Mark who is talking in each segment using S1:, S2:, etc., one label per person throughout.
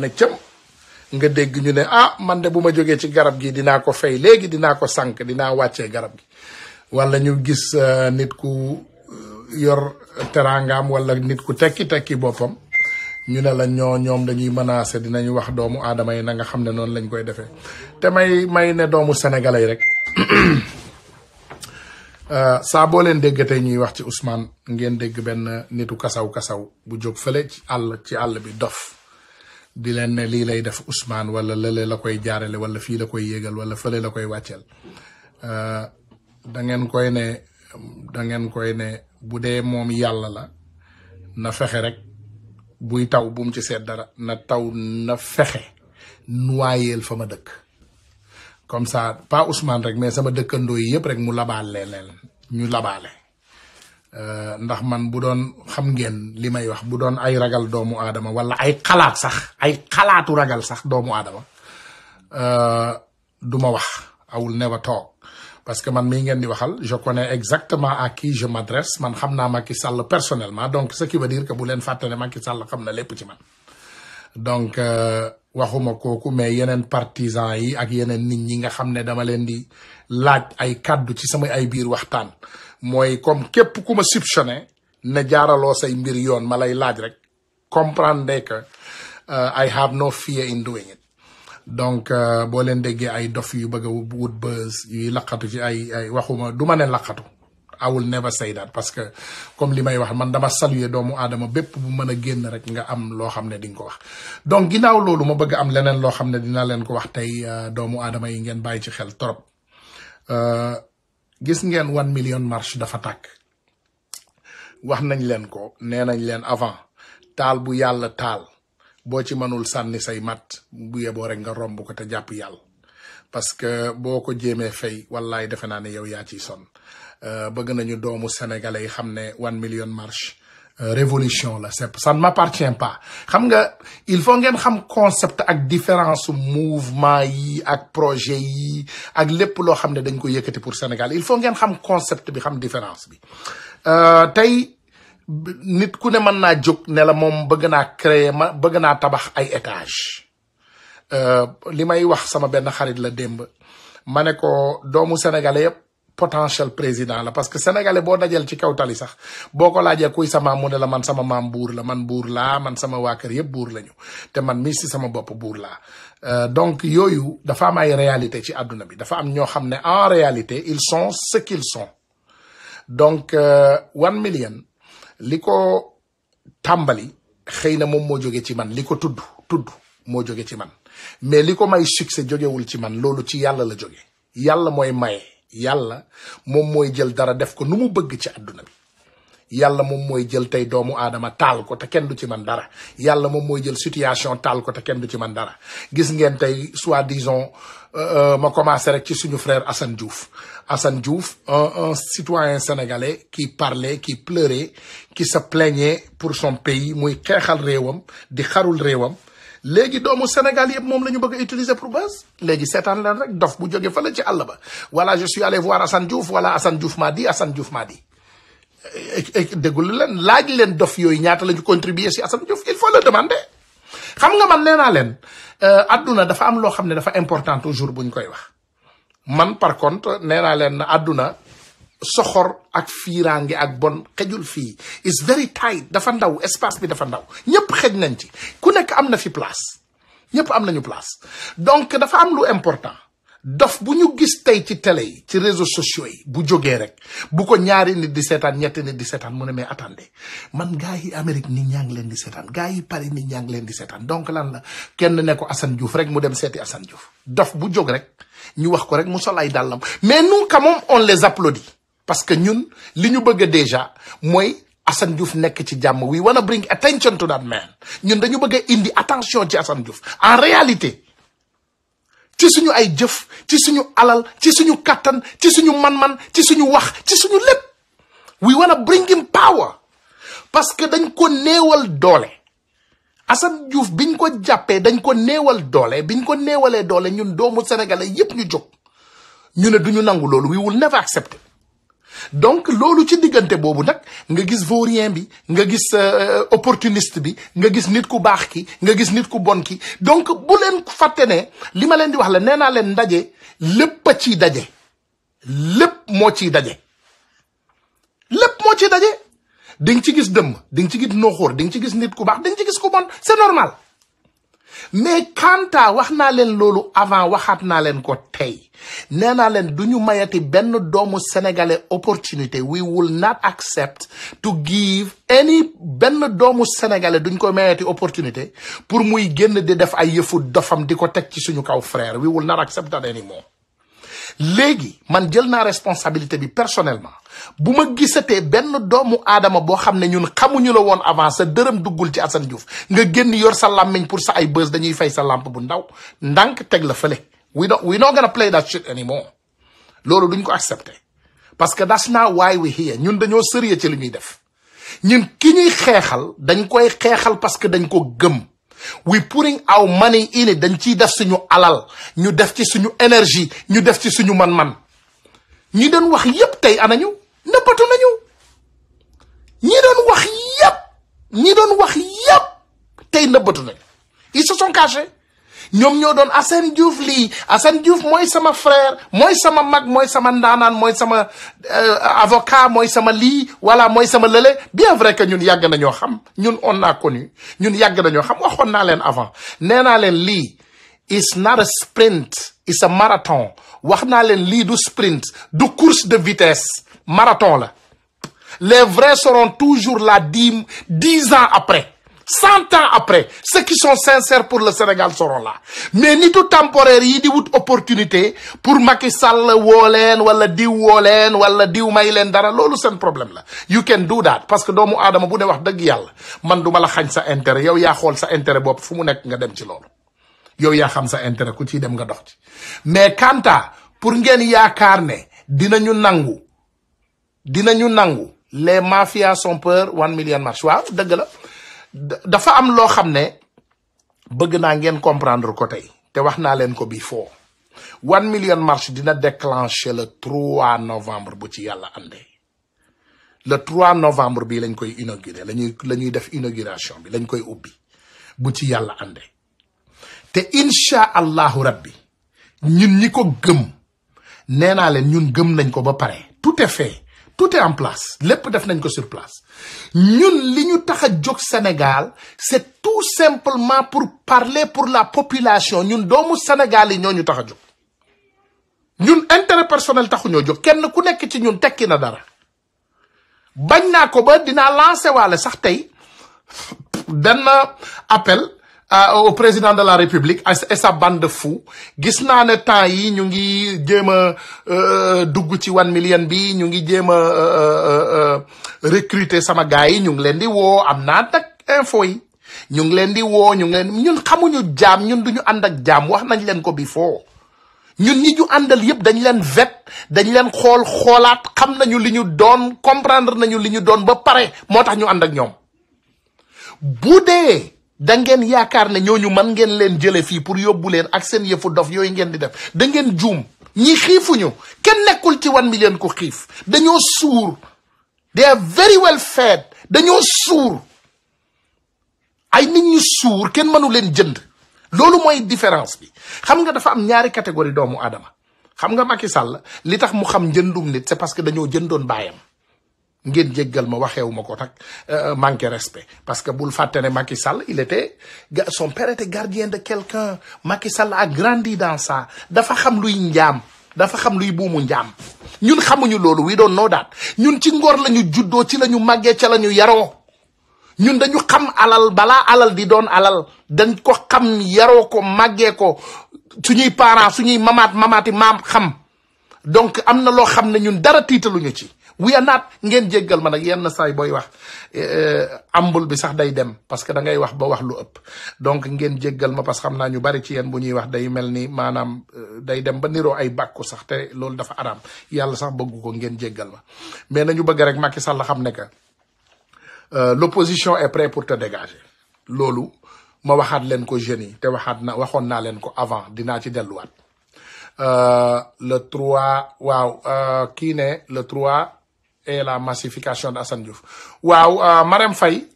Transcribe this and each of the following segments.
S1: ne cëm nga dégg ñu ne ah man de bu ma jógee ci garab gi dinaa ko fay léegi dinaa ko sànk dinaa wàccee garab gi wala ñu gis nit ku yor teraangam wala nit ku tekki boppam ñu ne la ñoom dañuy menacer dinañu wax doomu aadama yi na nga xam ne noonu lañ koy defee te may ne doomu sénégalais yi rek saa boo leen déggatee ñuy wax ci Ousmane ngeen dégg benn nitu kasaw bu jóg fële ci àll bi dof di leen ne lii lay def Ousmane wala lële la koy jaarale wala fii la koy yéegal wala fële la koy wàcceel da ngeen koy ne bu dee moom yàlla la na fexe rek buy taw bu mu ci seet dara na taw na fexe noyeel fa ma dëkk comme ça pas Ousmane rek mais sama dëkkandoo yi yëpp rek mu labaale leen ñu labaale ndax man bu doon xam ngeen li may wax bu doon ay ragal doomu aadama wala ay xalaat sax ay xalaatu ragal sax doomu aadama du ma wax I will never talk parce que man mii ngeen di waxal je connais exactement à qui je m'adresse man xam naa Macky Sall personnellement donc ce qui veut dire que bu leen fàtte ne Macky Sall xam na lépp ci man donc waxuma kooku mais yeneen partisans yi ak yeneen nit ñi nga xam ne dama leen di laaj ay kàddu ci sama ay biir waxtaan mooy comme képp ku ma soupçonné ne jaaraloo say mbir yoon ma lay laaj rek comprendre que I have no fear in doing it donc boo leen déggee ay dof yu bëgg a wut buzz yuy laqatu ci ay waxuma du ma ne laqatu I will never say that parce que comme li may wax man dama saluer doomu aadama bépp bu mën a génn rek nga am loo xam ne di nga ko wax donc ginnaaw loolu ma bëgg am leneen loo xam ne dinaa leen ko wax tey doomu aadama yi ngeen bàyyi ci xel trop gis ngeen 1 million marche dafa tàkk wax nañ leen ko nee nañ leen avant taal bu yàlla taal boo ci mënul sànni say mat bu yeboo rek nga romb ko te jàpp yàlla parce que boo ko jéemee fay wallaay defe naa ne yow yaa ciy sonn bëgg nañu doomu sénégalais yi xam ne 1 million marche révolution la ça ne m'appartient pas xam nga il faut ngeen xam concept ak différence mouvement yi ak projet yi ak lépp loo xam ne dañ ko yëkkati pour Sénégal il faut ngeen xam concept bi xam différence bi tey nit ku ne mën naa jóg ne la moom bëgg naa créer bëgg naa tabax ay étage li may wax sama benn xarit la démb ma ne ko doomu sénégalais yëpp potentiel président la parce que sénégalais boo dajal ci kaw tali sax boo ko laajee kuy sa maam mu ne la man sama maam buur la man buur laa man sama waa kër yëpp buur lañu te man mii si sama bopp buur laa donc yooyu dafa am ay réalité ci àdduna bi dafa am ñoo xam ne en réalité ils sont ce qu'ils sont donc 1 million li ko tàmbali xëy na moom moo jóge ci man li ko tudd moo jóge ci man mais li ko may succès jógewul ci man loolu ci yàlla la jóge yàlla mooy maye yàlla moom mooy jël dara def ko nu mu bëgg ci àdduna bi yàlla moom mooy jël tey doomu aadama taal ko te kenn du ci man dara yàlla moom mooy jël situation taal ko te kenn du ci man dara gis ngeen tey soi-disant ma commencé rek ci suñu frère Assane Diouf un citoyen sénégalais qui parlait qui pleurait qui se plaignait pour son pays muy xeexal réewam di xarul réewam léegi doomu Sénégal yëpp moom la ñu bëgg a utiliser pour base léegi seetaan leen rek dof bu jóge fa la ci àll ba voilà je suis allé voir Assane Diouf voilà Assane Diouf m'a dit déggul leen laaj leen dof yooyu ñaata la ñu contribuer si Assane Diouf il faut le demander xam nga man nee naa leen adduna dafa am loo xam ne dafa important toujours bu ñu koy wax man par contre nee naa leen na adduna soxor ak fiiraange ak bon xejul fii is very tight dafa ndaw espace bi dafa ndaw ñëpp xej nañ ci ku nekk am na fi place ñëpp am nañu place donc dafa am lu important dof bu ñu gis tey ci télé yi ci réseaux sociaux yi bu jógee rek bu ko ñaari nit di seetaan ñetti nit di seetaan mu ne mais attendez man gars yi Amérique nit ñaa ngi leen di seetaan gars yi Paris nit ñaa ngi leen di seetaan donc lan la kenn ne ko Assane Diouf rek mu dem seeti Assane Diouf dof bu jóg rek ñu wax ko rek mu sol ay dàllam mais nous quand même on les applaudit parce que ñun li ñu bëgg déjà mooy Assane Diouf nekk ci jàmm we wanna bring attention to that man ñun dañu bëgg a indi attention ci Assane Diouf en réalité ci suñu ay jëf ci suñu alal ci suñu kattan ci suñu man-man ci suñu wax ci suñu lépp we wanna bring him power parce que dañ ko néewal doole Assane Diouf biñ ko jàppee dañ ko néewal doole biñ ko néewalee doole ñun doomu sénégalais yépp ñu jóg ñu ne duñu nangu loolu we will never accept it donc loolu ci diggante boobu nag nga gis vaurien bi nga gis opportuniste bi nga gis nit ku baax ki nga gis nit ku bon ki donc bu leen fàtte ne li ma leen di wax la nee naa leen ndaje lépp a ciy daje lépp moo ciy daje lépp moo ciy daje di nga ci gis dëmm di nga ci gis nooxóor di nga ci gis nit ku baax di nga ci gis ku bon c'est normal mais kanta wax naa leen loolu avant waxaat naa leen ko tey nee naa leen du ñu mayati benn doomu sénégalais opportunité we will not accept to give any benn doomu sénégalais duñ ko mayati opportunité pour muy génn di def ay yëfu dofam di ko teg ci suñu kaw frère we will not accept that anymore léegi man jël naa responsabilité bi personnellement bu ma gisatee benn doomu aadama boo xam ne ñun xamuñu la woon avant sa dërëm duggul ci Assane Diouf nga génn yor sa làmmiñ pour sa ay bës dañuy fay sa lampe bu ndaw ndànk teg la fële we not gonna play that shit anymore loolu duñ ko accepter parce que that's not why we here ñun dañoo sérieux ci li ñuy def ñun ki ñuy xeexal dañ koy xeexal parce que dañ ko gëm we putting our money in it dañ ciy def suñu alal ñu def ci suñu énergie ñu def ci suñu man-man ñi doon wax yépp tey anañu nëbbatu nañu ñi doon wax yépp tey nëbbatu nañu ils se sont cachés ñoom ñoo doon Assane Diouf lii Assane Diouf mooy sama frère mooy sama mag mooy sama ndaanaan mooy sama avocat mooy sama lii wala mooy sama lële bien vrai que ñun yàgg nañoo xam ñun on a connu ñun yàgg nañoo xam waxoon naa leen avant nee naa leen lii it's not a sprint it's a marathon wax naa leen lii du sprint du course de vitesse marathon la les vrais seront toujours là 10 ans après 100 ans après ceux qui sont sincères pour le Sénégal seront là mais nitu temporaire yi di wut opportunité pour Macky Sall woo leen wala diw woo leen wala diw may leen dara loolu seen problème la you can do that parce que doomu aadama bu ne wax dëgg yàlla man duma la xañ sa intérêt yow yaa xool sa intérêt bopp fu mu nekk nga dem ci loolu yow yaa xam sa intérêt ku ciy dem nga dox ci mais kanta pour ngeen yaakaar ne dinañu nangu les mafias sont peur 1 million marche waaw dëgg la dafa am loo xam ne bëgg naa ngeen comprendre ko tey te wax naa leen ko before 1 million marche dina déclencher le 3 novembre bu ci yàlla andee le 3 novembre bi lañ koy inaugurer la ñuy def inauguration bi lañ koy ubbi bu ci yàlla andee te incha allahu rabbi ñun ñi ko gëm nee naa leen ñun gëm nañ ko ba pare tout est fait tout est en place lépp def nañ ko sur place ñun li ñu tax a jóg Sénégal c'est tout simplement pour parler pour la population ñun doomu Sénégal yi ñoo ñu tax a jóg ñun intérêt personnel taxu ñoo jóg kenn ku nekk ci ñun tekki na dara bañ naa ko ba dinaa lancer waale sax tey benn appel au président de la République et sa bande de fous gis naa ne temps yi ñu ngi jéem a dugg ci 1 million bi ñu ngi jéem a recruter sama gars yi ñu ngi leen di woo am naa nag info yi ñu ngi leen di woo ñun xamuñu jaam ñun duñu ànd ak jaam wax nañ leen ko before ñun ñi ñu àndal yëpp dañ leen vet dañ leen xoolaat xam nañu li ñu doon comprendre nañu li ñu doon ba pare moo tax ñu ànd ak ñoom bu dee da ngeen yaakaar ne ñooñu man ngeen leen jële fii pour yóbbu leen ak seen yëfu dof yooyu ngeen di def da ngeen juum ñi xiifuñu kenn nekkul ci 1 million ko xiif dañoo suur they are very well fed dañoo suur ay nit ñu suur kenn mënu leen jënd loolu mooy différence bi xam nga dafa am ñaari catégorie doomu aadama xam nga Macky Sall li tax mu xam njëndum nit c'est parce que dañoo jëndoon baayam ngeen jéggal ma waxeewu ma ko nag manqué respect parce que bul fàtte ne Macky Sall son père était gardien de quelqu'un Macky Sall a grandi dans ça dafa xam luy njaam dafa xam luy buumu njaam ñun xamuñu loolu we don't know that ñun ci ngor lañu juddoo ci lañu màggee ca lañu yaroo ñun dañu xam alal balaa alal di doon alal dañ ko xam yaroo ko màggee ko suñuy parents suñuy mamaati maam xam donc am na loo xam ne ñun dara tiitaluñu ci we are not ngeen jéggal ma nag yenn saay booy wax ambul bi sax day dem parce que da ngay wax ba wax lu ëpp donc ngeen jéggal ma parce que xam naa ñu bari ci yéen bu ñuy wax day mel ni maanaam day dem ba niroo ay bàkku sax te loolu dafa araam yàlla sax bëggu ko ngeen jéggal ma mais nañu bëgg rek Macky Sall xam ne que l'opposition est prête pour te dégager loolu ma waxaat leen ko jeunes yi te waxoon naa leen ko avant dinaa ci delluwaat le 3 waaw kii ne le 3 et la massification d'Assane Diouf waaw Marème Faye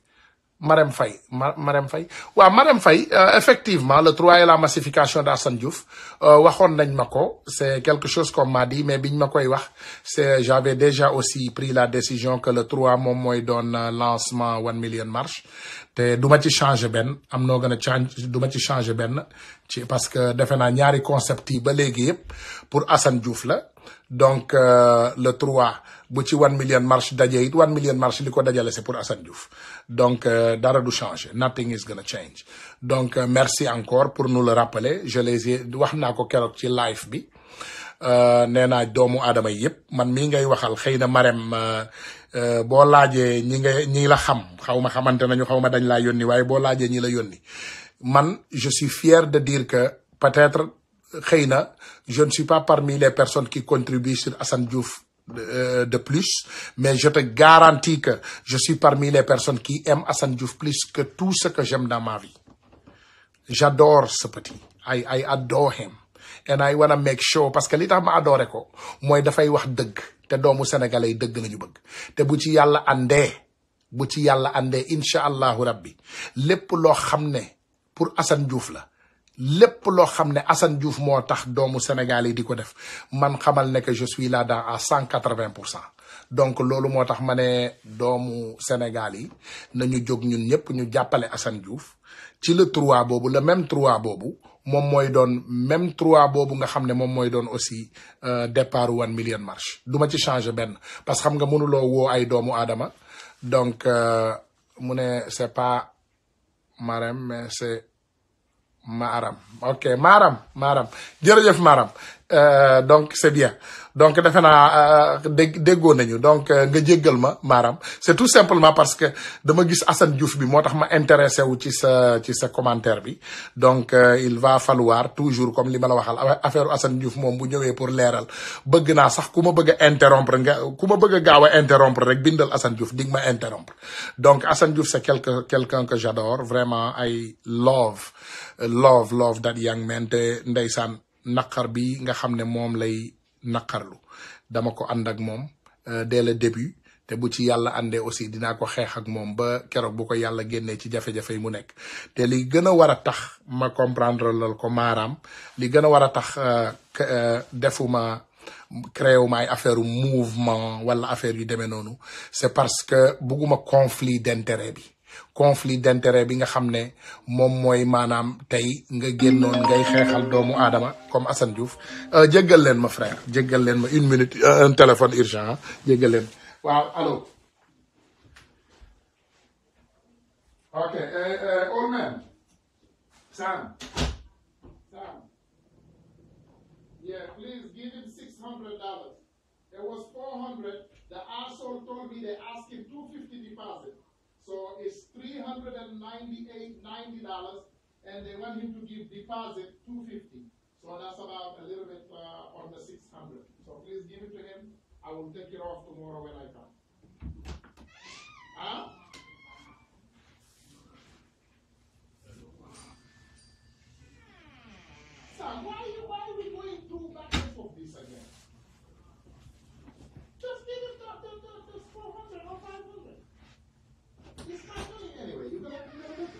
S1: Marème Faye Marème Faye waaw Marème Faye effectivement le 3 et la massification d'Assane Diouf waxoon nañ ma ko c'est quelque chose qu'on m'a dit mais biñ ma koy wax j'avais déjà aussi pris la décision que le 3 moom mooy doon lancement 1 million marche te duma ci changer benn am noo gën a change duma ci changer benn ci parce que defe naa ñaari concept yi ba léegi yëpp pour Assane Diouf la donc le 3 bu ci 1 million marche daje it 1 million marche li ko dajale c'est pour Assane Diouf donc dara du changer nothing is gonna change donc merci encore pour nous le rappeler je les ai wax naa ko keroog ci live bi nee naa doomu aadama yi yëpp man mii ngay waxal xëy na Marème boo laajee ñi la xam xaw ma xamante nañu xaw ma dañ laa yónni waaye boo laajee ñi la yónni man je suis fier de dire que peut-être xëy na je ne suis pas parmi les personnes qui contribuent sur Assane Diouf de plus mais je te garantis que je suis parmi les personnes qui aiment Assane Diouf plus que tout ce que j'aime dans ma vie j'adore ce petit I adore him and I wanna make sure parce que li tax ma adoré ko mooy dafay wax dëgg te doomu sénégalais yi dëgg lañu bëgg te bu ci yàlla àndee incha allahu rabbi lépp loo xam ne pour Assane Diouf la lépp loo xam ne Assane Diouf moo tax doomu Sénégal yi di ko def man xamal ne que je suis là-dedans à 180%. donc loolu moo tax ma ne doomu Sénégal yi nañu jóg ñun ñëpp ñu jàppale Assane Diouf ci le 3 boobu le même 3 boobu moom mooy doon même 3 boobu nga xam ne moom mooy doon aussi départ 1 million marche du ma ci changer benn parce que xam nga mënuloo woo ay doomu aadama donc mu ne c'est pas Marème mais c'est Maram ok Maram jërëjëf Maram donc c'est bien donc defe naa déggoo nañu donc nga jéggal ma Maram c'est tout simplement parce que dama gis Assane Diouf bi moo tax ma intéressé wu ci sa commentaire bi donc il va falloir toujours comme li ma la waxal affaire Assane Diouf moom bu ñëwee pour leeral bëgg naa sax ku ma bëgg a interrompre ku ma bëgg a gaaw a interrompre rek bindal Assane Diouf dig ma interrompre donc Assane Diouf c'est quelqu'un que j'adore vraiment I love that young man te ndeysaan naqar bi nga xam ne moom lay naqarlu dama ko ànd ak moom dès le début te bu ci yàlla àndee aussi dinaa ko xeex ak moom ba keroog bu ko yàlla génnee ci jafe-jafe yi mu nekk te li gën a war a tax ma comprendre lal ko maaraam li gën a war a tax defuma créé wu ma ay affaire mouvement wala affaire yu demee noonu c'est parce que bugguma conflit d'intérêt bi nga xam ne moom mooy maanaam tey nga génnoon ngay xeexal doomu aadama comme Assane Diouf jéggal leen ma frère jéggal leen ma 1 minute un téléphone urgent jéggal leen waaw allo ok old man Sam yeah please give him $600 it was $400 the asshole told me they asked him $250 deposit. So it's $398.90, and they want him to give deposit $250. So that's about a little bit on the $600. So please give it to him. I will take it off tomorrow when I come. Huh? Sam, why are we going through back and forth this again? Just give him the 400 or 500. It's my money anyway. You're gonna look it.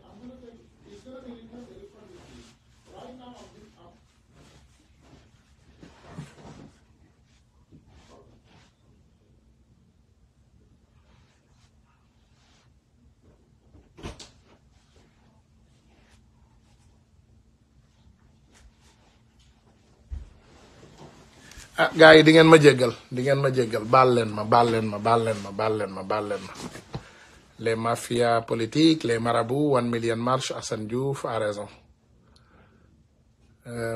S1: I'm gonna take it. It's gonna be recorded from you. Right now, gars yi di ngeen ma jéggal baal leen ma les mafias politiques les marabouts 1 million marche Assane Diouf a raison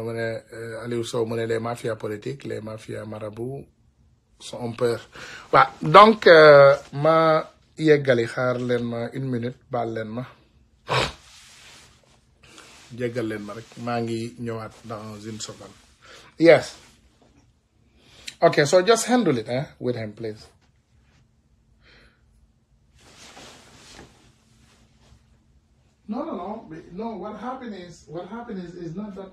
S1: mu ne Aliou Sow mu ne les mafias politiques les mafias marabouts sont peur waaw donc ma yeggali xaar leen ma 1 minute baal leen ma jéggal leen ma rek maa ngi ñëwaat dans une seconde yes. Okay, so just handle it with him, please. No. What happened is not that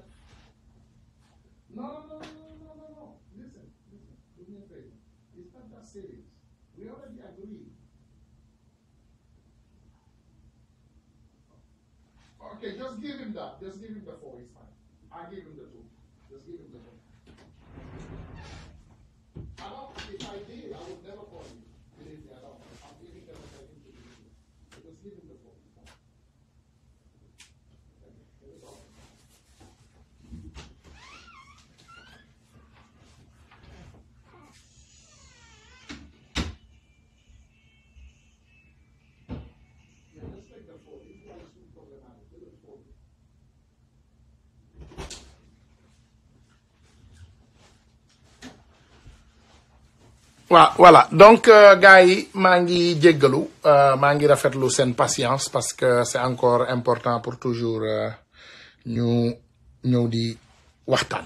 S1: cities. We already agreed. Okay, just give him that. Just give him the 4. It's fine. I give him the 2. Just give him the 2. I don't. If I did, I would never call you. Believe me, I don't. I'm giving them what I think to do. Just give him the 4. It's fine. Okay, here we go. Yeah, just take the 4. This one is too problematic. Take the 4. waaw voilà donc gars yi maa ngi jéggalu maa ngi rafetlu seen patience parce que c'est encore important pour toujours ñu ñëw di waxtaan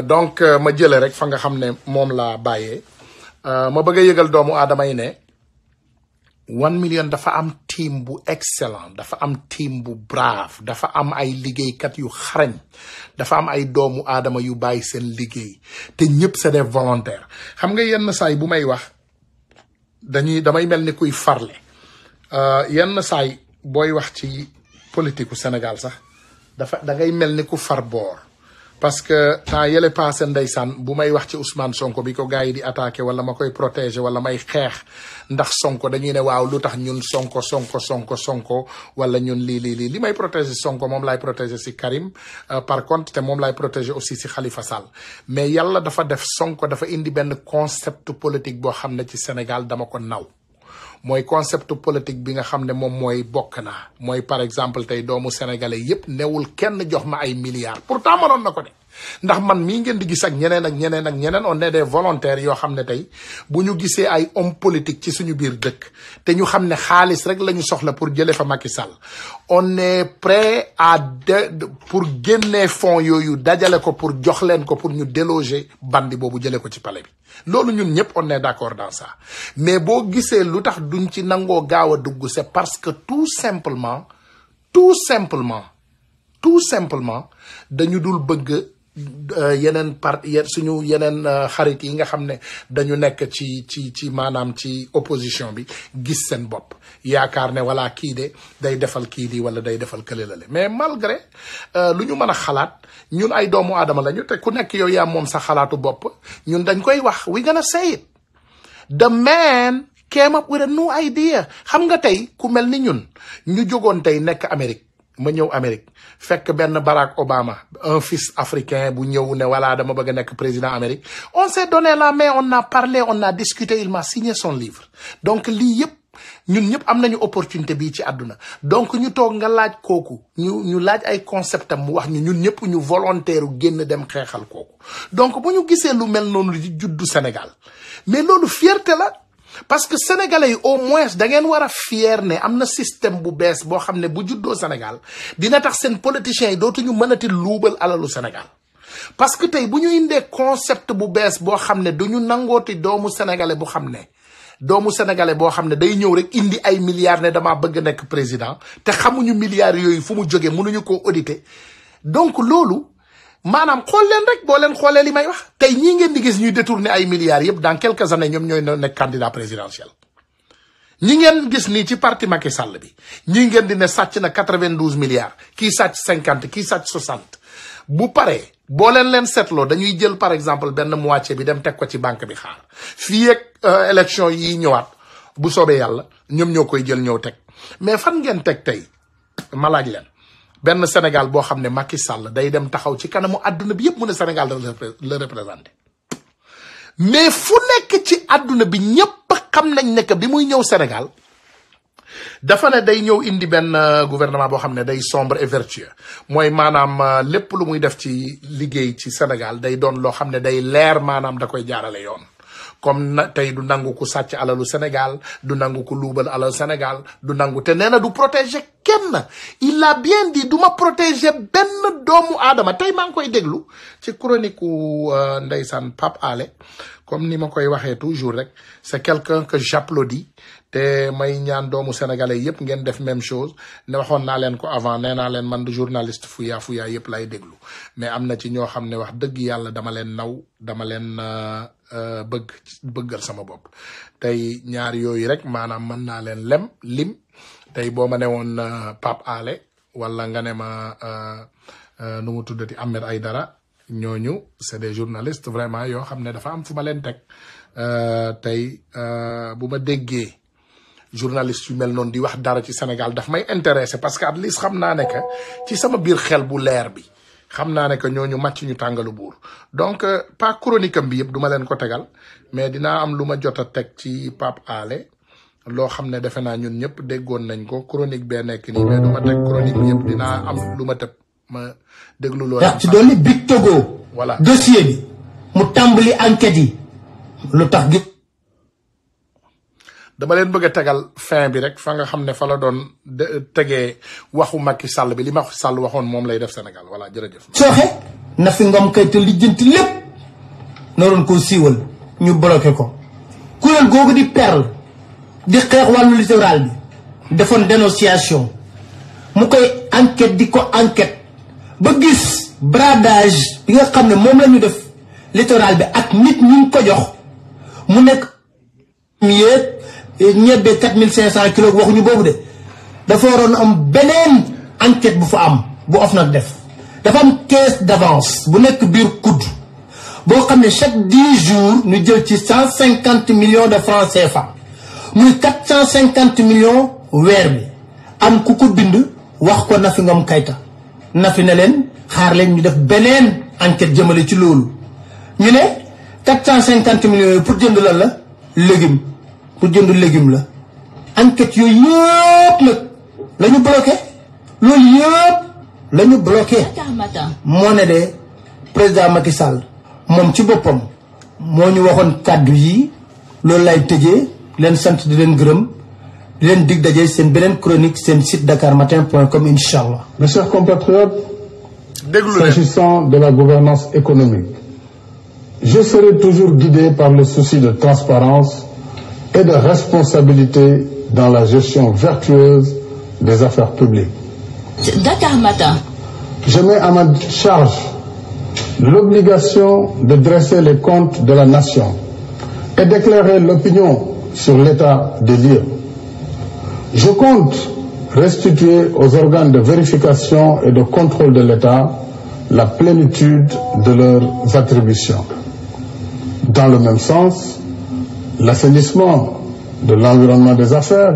S1: donc ma jële rek fa nga xam ne moom laa bàyyee ma bëgg a yëgal doomu aadama yi ne 1 million dafa am team bu excellent dafa am team bu brave dafa am ay liggéeykat yu xarañ dafa am ay doomu aadama yu bàyyi seen liggéey te ñëpp c'est des volontaires xam nga yenn saay bu may wax damay mel ni kuy farle yenn saay booy wax ci politique u Sénégal sax da ngay mel ni ku far boor parce que temps yële passé ndeysaan bu may wax ci Ousmane Sonko bi ko gars yi di attaqué wala ma koy protéger wala may xeex ndax Sonko dañuy ne waaw lu tax ñun Sonko wala ñun lii li may protéger Sonko moom laay protéger si Karim par contre te moom laay protéger aussi si Khalifa Sall mais yàlla dafa def Sonko dafa indi benn concept politique boo xam ne ci Sénégal dama ko naw mooy concept politique bi nga xam ne moom mooy bokk naa mooy par exemple tey doomu sénégalais yépp newul kenn jox ma ay milliards pourtant mënoon na ko de ndax man mii ngeen di gis ak ñeneen on est des volontaires yoo xam ne tey bu ñu gisee ay homme politique ci suñu biir dëkk te ñu xam ne xaalis rek la ñu soxla pour jële fa Macky Sall on est prêt pour génnee fonds yooyu dajale ko pour jox leen ko pour ñu déloger bandi boobu jële ko ci palais bi loolu ñun ñëpp on est d'accord dans ça mais boo gisee lu tax duñ ci nangoo gaaw a dugg c'est parce que tout simplement dañu dul bëgg yeneen suñu yeneen xarit yi nga xam ne dañu nekk ci maanaam ci opposition bi gis seen bopp yaakaar ne wala kii de day defal kii di wala day defal kële lale mais malgré lu ñu mën a xalaat ñun ay doomu aadama lañu te ku nekk yow yaa moom sa xalaatu bopp ñun dañ koy wax we gonna say it the man came up with a new idea xam nga tey ku mel ni ñun ñu jógoon tey nekk Amérique ma ñëw Amérique fekk benn Barack Obama un fils africain bu ñëw ne voilà dama bëgg a nekk président Amérique on s'est donné la main on a parlé on a discuté il m'a signé son livre donc lii yëpp ñun ñëpp am nañu opportunité bii ci àdduna donc ñu toog nga laaj kooku ñu laaj ay concept am mu wax ñun ñëpp ñu volontaire génn dem xeexal kooku donc bu ñu gisee lu mel noonu di juddu Sénégal mais loolu fierté la parce que sénégalais yi au moins da ngeen war a fier ne am na système bu bees boo xam ne bu juddoo Sénégal dina tax seen politiciens yi dootuñu mënati luubal alalu Sénégal parce que tey bu ñu indee concept bu bees boo xam ne duñu nangooti doomu sénégalais boo xam ne day ñëw rek indi ay milliards ne damaa bëgg nekk président te xamuñu milliards yooyu fu mu jógee mënuñu koo auditer donc loolu maanaam xool leen rek boo leen xoolee li may wax tey ñii ngeen di gis ñuy détourner ay milliards yëpp dans quelques années ñoom ñooy nekk candidat présidentiel ñi ngeen gis nii ci parti Macky Sall bi ñii ngeen di ne sàcc na 92 milliards kii sàcc 50 kii sàcc 60 bu paree boo leen seetloo dañuy jël par exemple benn moitié bi dem teg ko ci banque bi xaar fii ak élection yi ñëwaat bu soobee yàlla ñoom ñoo koy jël ñëw teg mais fan ngeen teg tey ma laaj leen benn Sénégal boo xam ne Macky Sall day dem taxaw ci kanamu àdduna bi yëpp mu ne Sénégal la représenté mais fu nekk ci àdduna bi ñëpp xam nañ ne que bi muy ñëw Sénégal dafa ne day ñëw indi benn gouvernement boo xam ne day sombre et vertueux mooy maanaam lépp lu muy def ci liggéey ci Sénégal day doon loo xam ne day leer maanaam da koy jaarale yoon comme na tey du nangu ku sàcc alalu Sénégal du nangu ku luubal alalu Sénégal du nangu te nee na du protéger kenn il a bien dit du ma protéger benn doomu aadama tey maa ngi koy déglu ci chronique u ndeysaan Pape Alé comme ni ma koy waxee toujours rek c'est quelqu'un que j'applaudis te may ñaan doomu sénégalais yépp ngeen def même chose ne waxoon naa leen ko avant nee naa leen man du journaliste fuya yépp lay déglu mais am na ci ñoo xam ne wax dëgg yàlla dama leen naw dama leen bëggal sama bopp tey ñaar yooyu rek maanaam mën naa leen lim tey boo ma ne woon Pape Alé wala nga ne ma nu mu tuddati Ahmed Aïdara ñooñu c'est des journalistes vraiment yoo xam ne dafa am fu ma leen teg tey bu ma déggee journaliste yu mel noonu di wax dara ci Sénégal daf may intéressé parce que at least xam naa ne que ci sama biir xel bu leer bi xam naa ne que ñooñu màcc ñu tàngalu buur donc pas chronique am bi yëpp duma leen ko tegal mais dinaa am lu ma jot a teg ci Pape Alé loo xam ne defe naa ñun ñëpp déggoon nañ ko chronique bee nekk nii mais du ma teg chronique bi yëpp dinaa am lu ma tëb ma déglu loolu.
S2: ndax ci dolli Big Togo.
S1: voilà
S2: dossier bi mu tàmbali enquête yi lu tax gi.
S1: dama leen bëgg a tegal fin bi rek fa nga xam ne fa la doon tegee waxu Macky Sall bi li Macky Sall waxoon moom lay def Sénégal voilà jërëjëf.
S2: sooxe na fi Ngom Keïta lijjanti lépp naroon koo siiwal ñu bloqué ko kuréel googu di perle di xeex wàllu littoral bi defoon dénonciation mu koy enquête di ko enquête ba gis bradage bi nga xam ne moom la ñu def littoral bi ak nit ñu ko jox mu nekk ñebbe 4500 kilos waxuñu boobu de dafa waroon am beneen enquête bu fa am bu OFNAC def dafa am caisse d'avance bu nekk biir kudd boo xam ne chaque 10 jours ñu jël ci 150 millions de francs CFA muy 450 millions weer bi am ku ko bind wax ko Nafi Ngom Keïta Nafi ne leen xaar leen ñu def beneen enquête jëmale ci loolu ñu ne 450 millions yooyu pour jënd lan la légume pour jënd légume la enquête yooyu yëpp nag la ñu bloqué loolu yëpp la ñu bloqué moo ne de président Macky Sall moom ci boppam moo ñu waxoon kàddu yi loolu lay tëjee leen sant di leen gërëm di leen dig daje seen beneen chronique seen site dakarmatin.com inchallah.
S3: Mes chers compatriotes, s'agissant de la gouvernance économique, je serai toujours guidé par le souci de transparence et de responsabilité dans la gestion vertueuse des affaires publiques.
S4: Dakar Matin.
S3: Je mets à ma charge l'obligation de dresser les comptes de la nation et d'éclairer l'opinion sur l'état des lieux. Je compte restituer aux organes de vérification et de contrôle de l'État la plénitude de leurs attributions. Dans le même sens, l'assainissement de l'environnement des affaires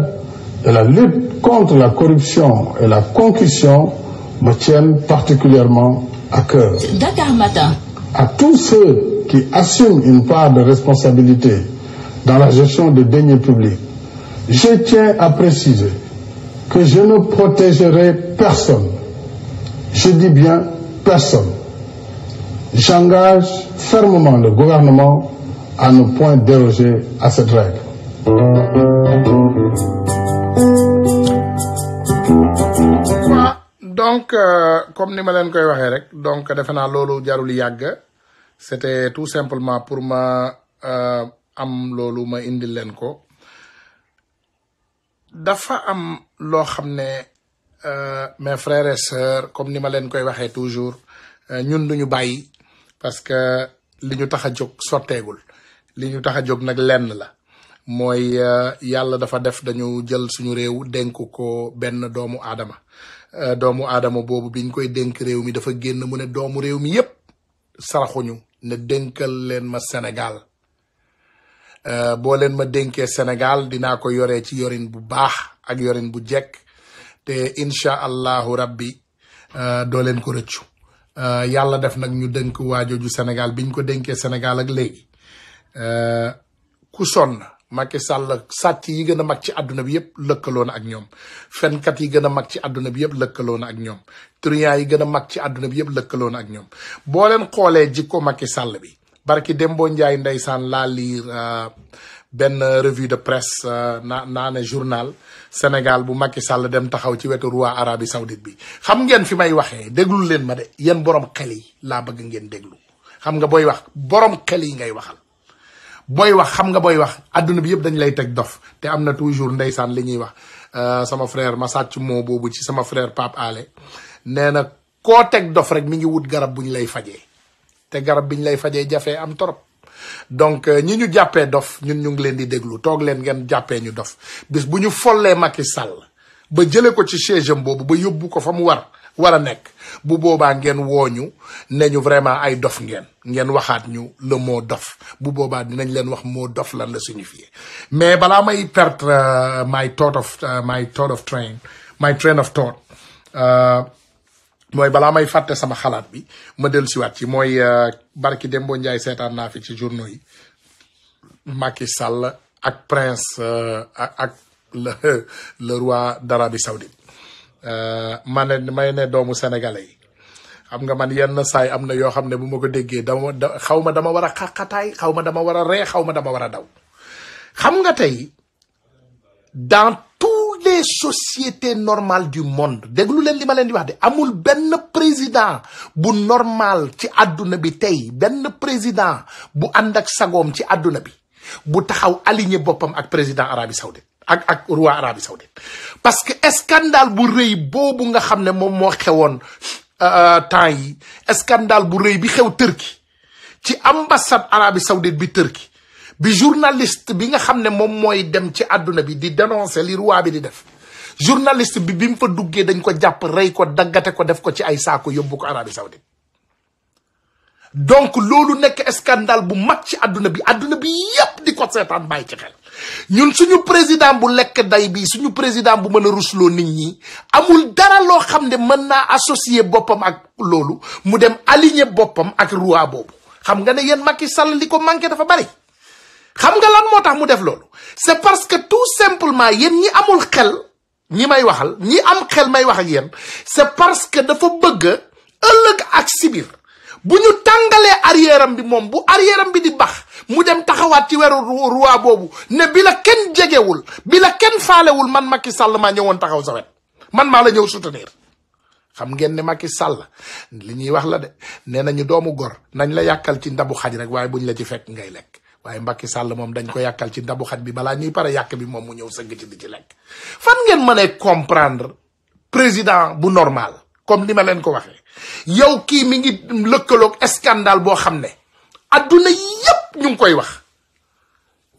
S3: et la lutte contre la corruption et la concussion me tiennent particulièrement à cœur.
S4: Dakar Matin.
S3: À tous ceux qui assument une part de responsabilité dans la gestion des deniers publics, je tiens à préciser que je ne protégerai personne. Je dis bien personne. J'engage fermement le gouvernement à ne point déroger à cette règle.
S1: Donc comme ni ma leen koy waxee rek donc defe naa loolu jarul yàgg c'était tout simplement pour ma am loolu ma indil leen ko dafa am loo xam ne mes frères et sœurs comme ni ma leen koy waxee toujours ñun duñu bàyyi parce que li ñu tax a jóg sotteegul li ñu tax a jóg nag lenn la mooy yàlla dafa def dañu jël suñu réew dénk ko benn doomu aadama boobu biñ koy dénk réew mi dafa génn mu ne doomu réew mi yépp saraxuñu ne dénkal leen ma Sénégal boo leen ma dénkee Sénégal dinaa ko yoree ci yorin bu baax ak yorin bu jekk te incha allahu rabbi doo leen ko rëccu yàlla def nag ñu dénk waajooju Sénégal biñ ko dénkee Sénégal ak léegi ku sonn Macky Sall sàcc yi gën a mag ci àdduna bi yëpp lëkkaloo na ak ñoom fenkat yi gën a mag ci àdduna bi yëpp lëkkaloo na ak ñoom truand yi gën a mag ci àdduna bi yëpp lëkkaloo na ak ñoom boo leen xoolee jikko Macky Sall bi barki Dembo Ndiaye ndeysaan laa lire benn revue de presse naa ne journal Sénégal bu Macky Sall dem taxaw ci wetu roi Arabie Saoudite bi xam ngeen fi may waxee déglu leen ma de yéen borom xel yi laa bëgg ngeen déglu xam nga booy wax borom xel yi ngay waxal booy wax xam nga booy wax adduna bi yëpp dañ lay teg dof te am na toujours ndeysaan li ñuy wax sama frère ma sàcc moo boobu ci sama frère Pape Alé nee na koo teg dof rek mi ngi wut garab bu ñu lay fajee te garab bi ñu lay fajee jafee am torop donc ñi ñu jàppee dof ñun ñu ngi leen di déglu toog leen ngeen jàppee ñu dof bis bu ñu follee Macky Sall ba jëlee ko ci siège am boobu ba yóbbu ko fa mu war a nekk bu boobaa ngeen wooñu ne ñu vraiment ay dof ngeen waxaat ñu le mot dof bu boobaa dinañ leen wax mot dof lan la signifier mais balaa may perdre my train of thought mooy balaa may fàtte sama xalaat bi ma dellu siwaat ci mooy barki Dembo Ndiaye seetaan naa fi ci journaux yi Macky Sall ak prince ak le roi d'Arabie Saoudite may ne doomu sénégalais yi xam nga man yenn saay am na yoo xam ne bu ma ko déggee xaw ma dama war a xaqataay xaw ma dama war a ree xaw ma dama war a daw xam nga tey dans toutes les sociétés normales du monde déglu leen li ma leen di wax de amul benn président bu normal ci àdduna bi tey benn président bu ànd ak sagoom ci àdduna bi bu taxaw aligné boppam ak président Arabie Saoudite ak roi Arabie Saoudite parce que scandale bu rëy boobu nga xam ne moom moo xewoon temps yi scandale bu rëy bi xew Turquie ci ambassade Arabie Saoudite bi Turquie bi journaliste bi nga xam ne moom mooy dem ci àdduna bi di dénoncer li roi bi di def journaliste bi mu fa duggee dañ ko jàpp rey ko daggate ko def ko ci ay saako yóbbu ko Arabie Saoudite donc loolu nekk scandale bu mag ci àdduna bi yépp di ko seetaan bàyyi ci xel ñun suñu président bu lekk day bi suñu président bu mën a rusloo nit ñi amul dara loo xam ne mën naa associer boppam ak loolu mu dem aligner boppam ak roi boobu xam nga ne yéen Macky Sall li ko manqué dafa bari xam nga lan moo tax mu def loolu c'est parce que tout simplement yéen ñi amul xel ñi may waxal ñi am xel may wax ak yéen c'est parce que dafa bëgg ëllëg ak sibir bu ñu tàngalee arrière am bi moom bu arrière am bi di bax mu dem taxawaat ci weru roi boobu ne bi la kenn jegewul bi la kenn faalewul man Macky Sall maa ñëwoon taxaw sa wet man maa la ñëw soutenir xam ngeen ne Macky Sall li ñuy wax la de nee nañu doomu gor nañ la yàkkal ci ndabu xaj rek waaye buñ la ci fekk ngay lekk waaye Macky Sall moom dañ ko yàkkal ci ndabu xaj bi balaa ñuy pare yàq bi moom mu ñëw sëgg ci di ci lekk fan ngeen mën a comprendre président bu normal comme ni ma leen ko waxee yow kii mi ngi lëkkaloog scandale boo xam ne adduna yépp ñu ngi koy wax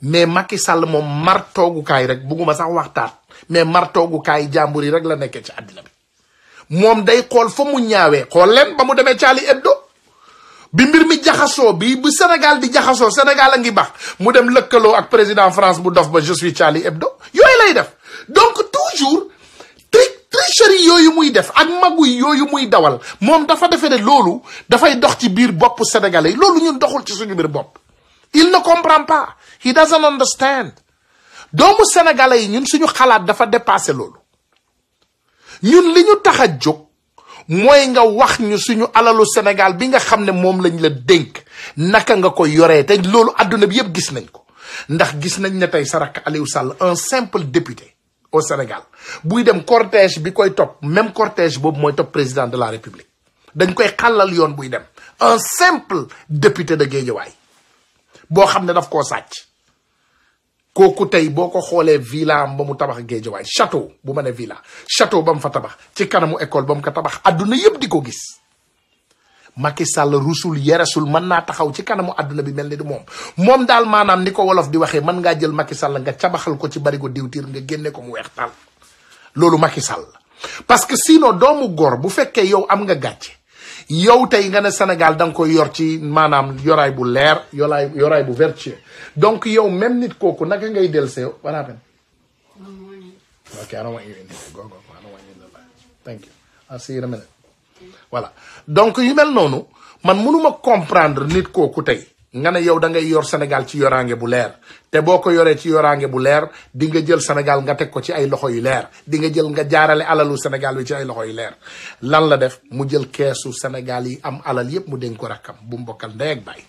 S1: mais Macky Sall moom martoogukaay rek bugguma sax waxtaan mais martoogukaay jàmbur yi rek la nekkee ci àddina bi moom day xool fa mu ñaawee xool leen ba mu demee Charlie Hebdo bi mbir mi jaxasoo bi bu Sénégal di jaxasoo Sénégal a ngi baax mu dem lëkkaloo ak président France bu dof ba je suis Charlie Hebdo yooyu lay def donc toujours tricherie yooyu muy def ak magu yooyu muy dawal moom dafa defee ne loolu dafay dox ci biir bopp sénégalais loolu ñun doxul ci suñu biir bopp il ne comprend pas he doesn't understand doomu sénégalais yi ñun suñu xalaat dafa dépassé loolu ñun li ñu tax a jóg mooy nga wax ñu suñu alalu Sénégal bi nga xam ne moom lañ la dénk naka nga ko yoree te loolu adduna bi yëpp gis nañ ko ndax gis nañ ne tey Sarak Aliou Sall un simple député au Sénégal buy dem cortège bi koy topp même cortège boobu mooy topp président de la République dañ koy xàllal yoon buy dem un simple député de Guédiawaye boo xam ne daf koo sàcc kooku tey boo ko xoolee villa am ba mu tabax Guédiawaye château bu ma ne villa château ba mu fa tabax ci kanamu école ba mu ko tabax adduna yëpp di ko gis Macky Sall rusul yeresul mën naa taxaw ci kanamu adduna bi mel ni du moom daal maanaam ni ko wolof di waxee mën ngaa jël Macky Sall nga cabaxal ko ci barigo diwtiir nga génne ko mu weex tal loolu Macky Sall parce que sinon doomu góor bu fekkee yow am nga gàcce yow tey nga ne Sénégal da nga koy yor ci maanaam yoraay bu leer yoraay bu vertueux donc yow même nit kooku naka ngay del see what happened? Okay, I don't want you in here. Go. I don't want you in the line. Thank you. I'll see you in a minute. Voilà donc yu mel noonu man mënuma comprendre nit kooku tey nga ne yow da ngay yor Sénégal ci yoraange bu leer te boo ko yoree ci yoraange bu leer di nga jël Sénégal nga teg ko ci ay loxo yu leer di nga jël nga jaarale alalu Sénégal bi ci ay loxo yu leer lan la def mu jël keesu Sénégal yi am alal yépp mu dénk ko rakkam bu mbokkal ndey ak baay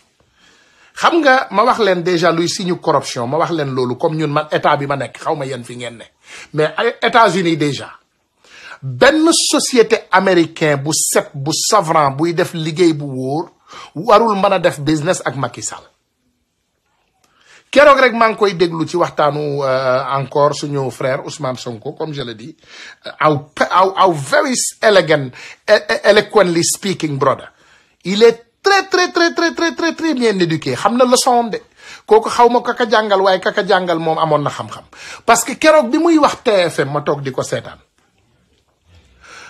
S1: xam nga ma wax leen déjà luy signe corruption ma wax leen loolu comme ñun man état bi ma nekk xaw ma yéen fi ngeen ne mais ay États-Unis déjà benn société américain bu set bu savant buy def liggéey bu wóor warul mën a def business ak Macky Sall keroog rek maa ngi koy déglu ci waxtaanu encore suñu frère Ousmane Sonko comme je le dis how very elegantly speaking brother il est très bien éduqué xam na leçon de kooku xaw ma kaka jàngal waaye kaka jàngal moom amoon na xam-xam parce que keroog bi muy wax TFM ma toog di ko seetaan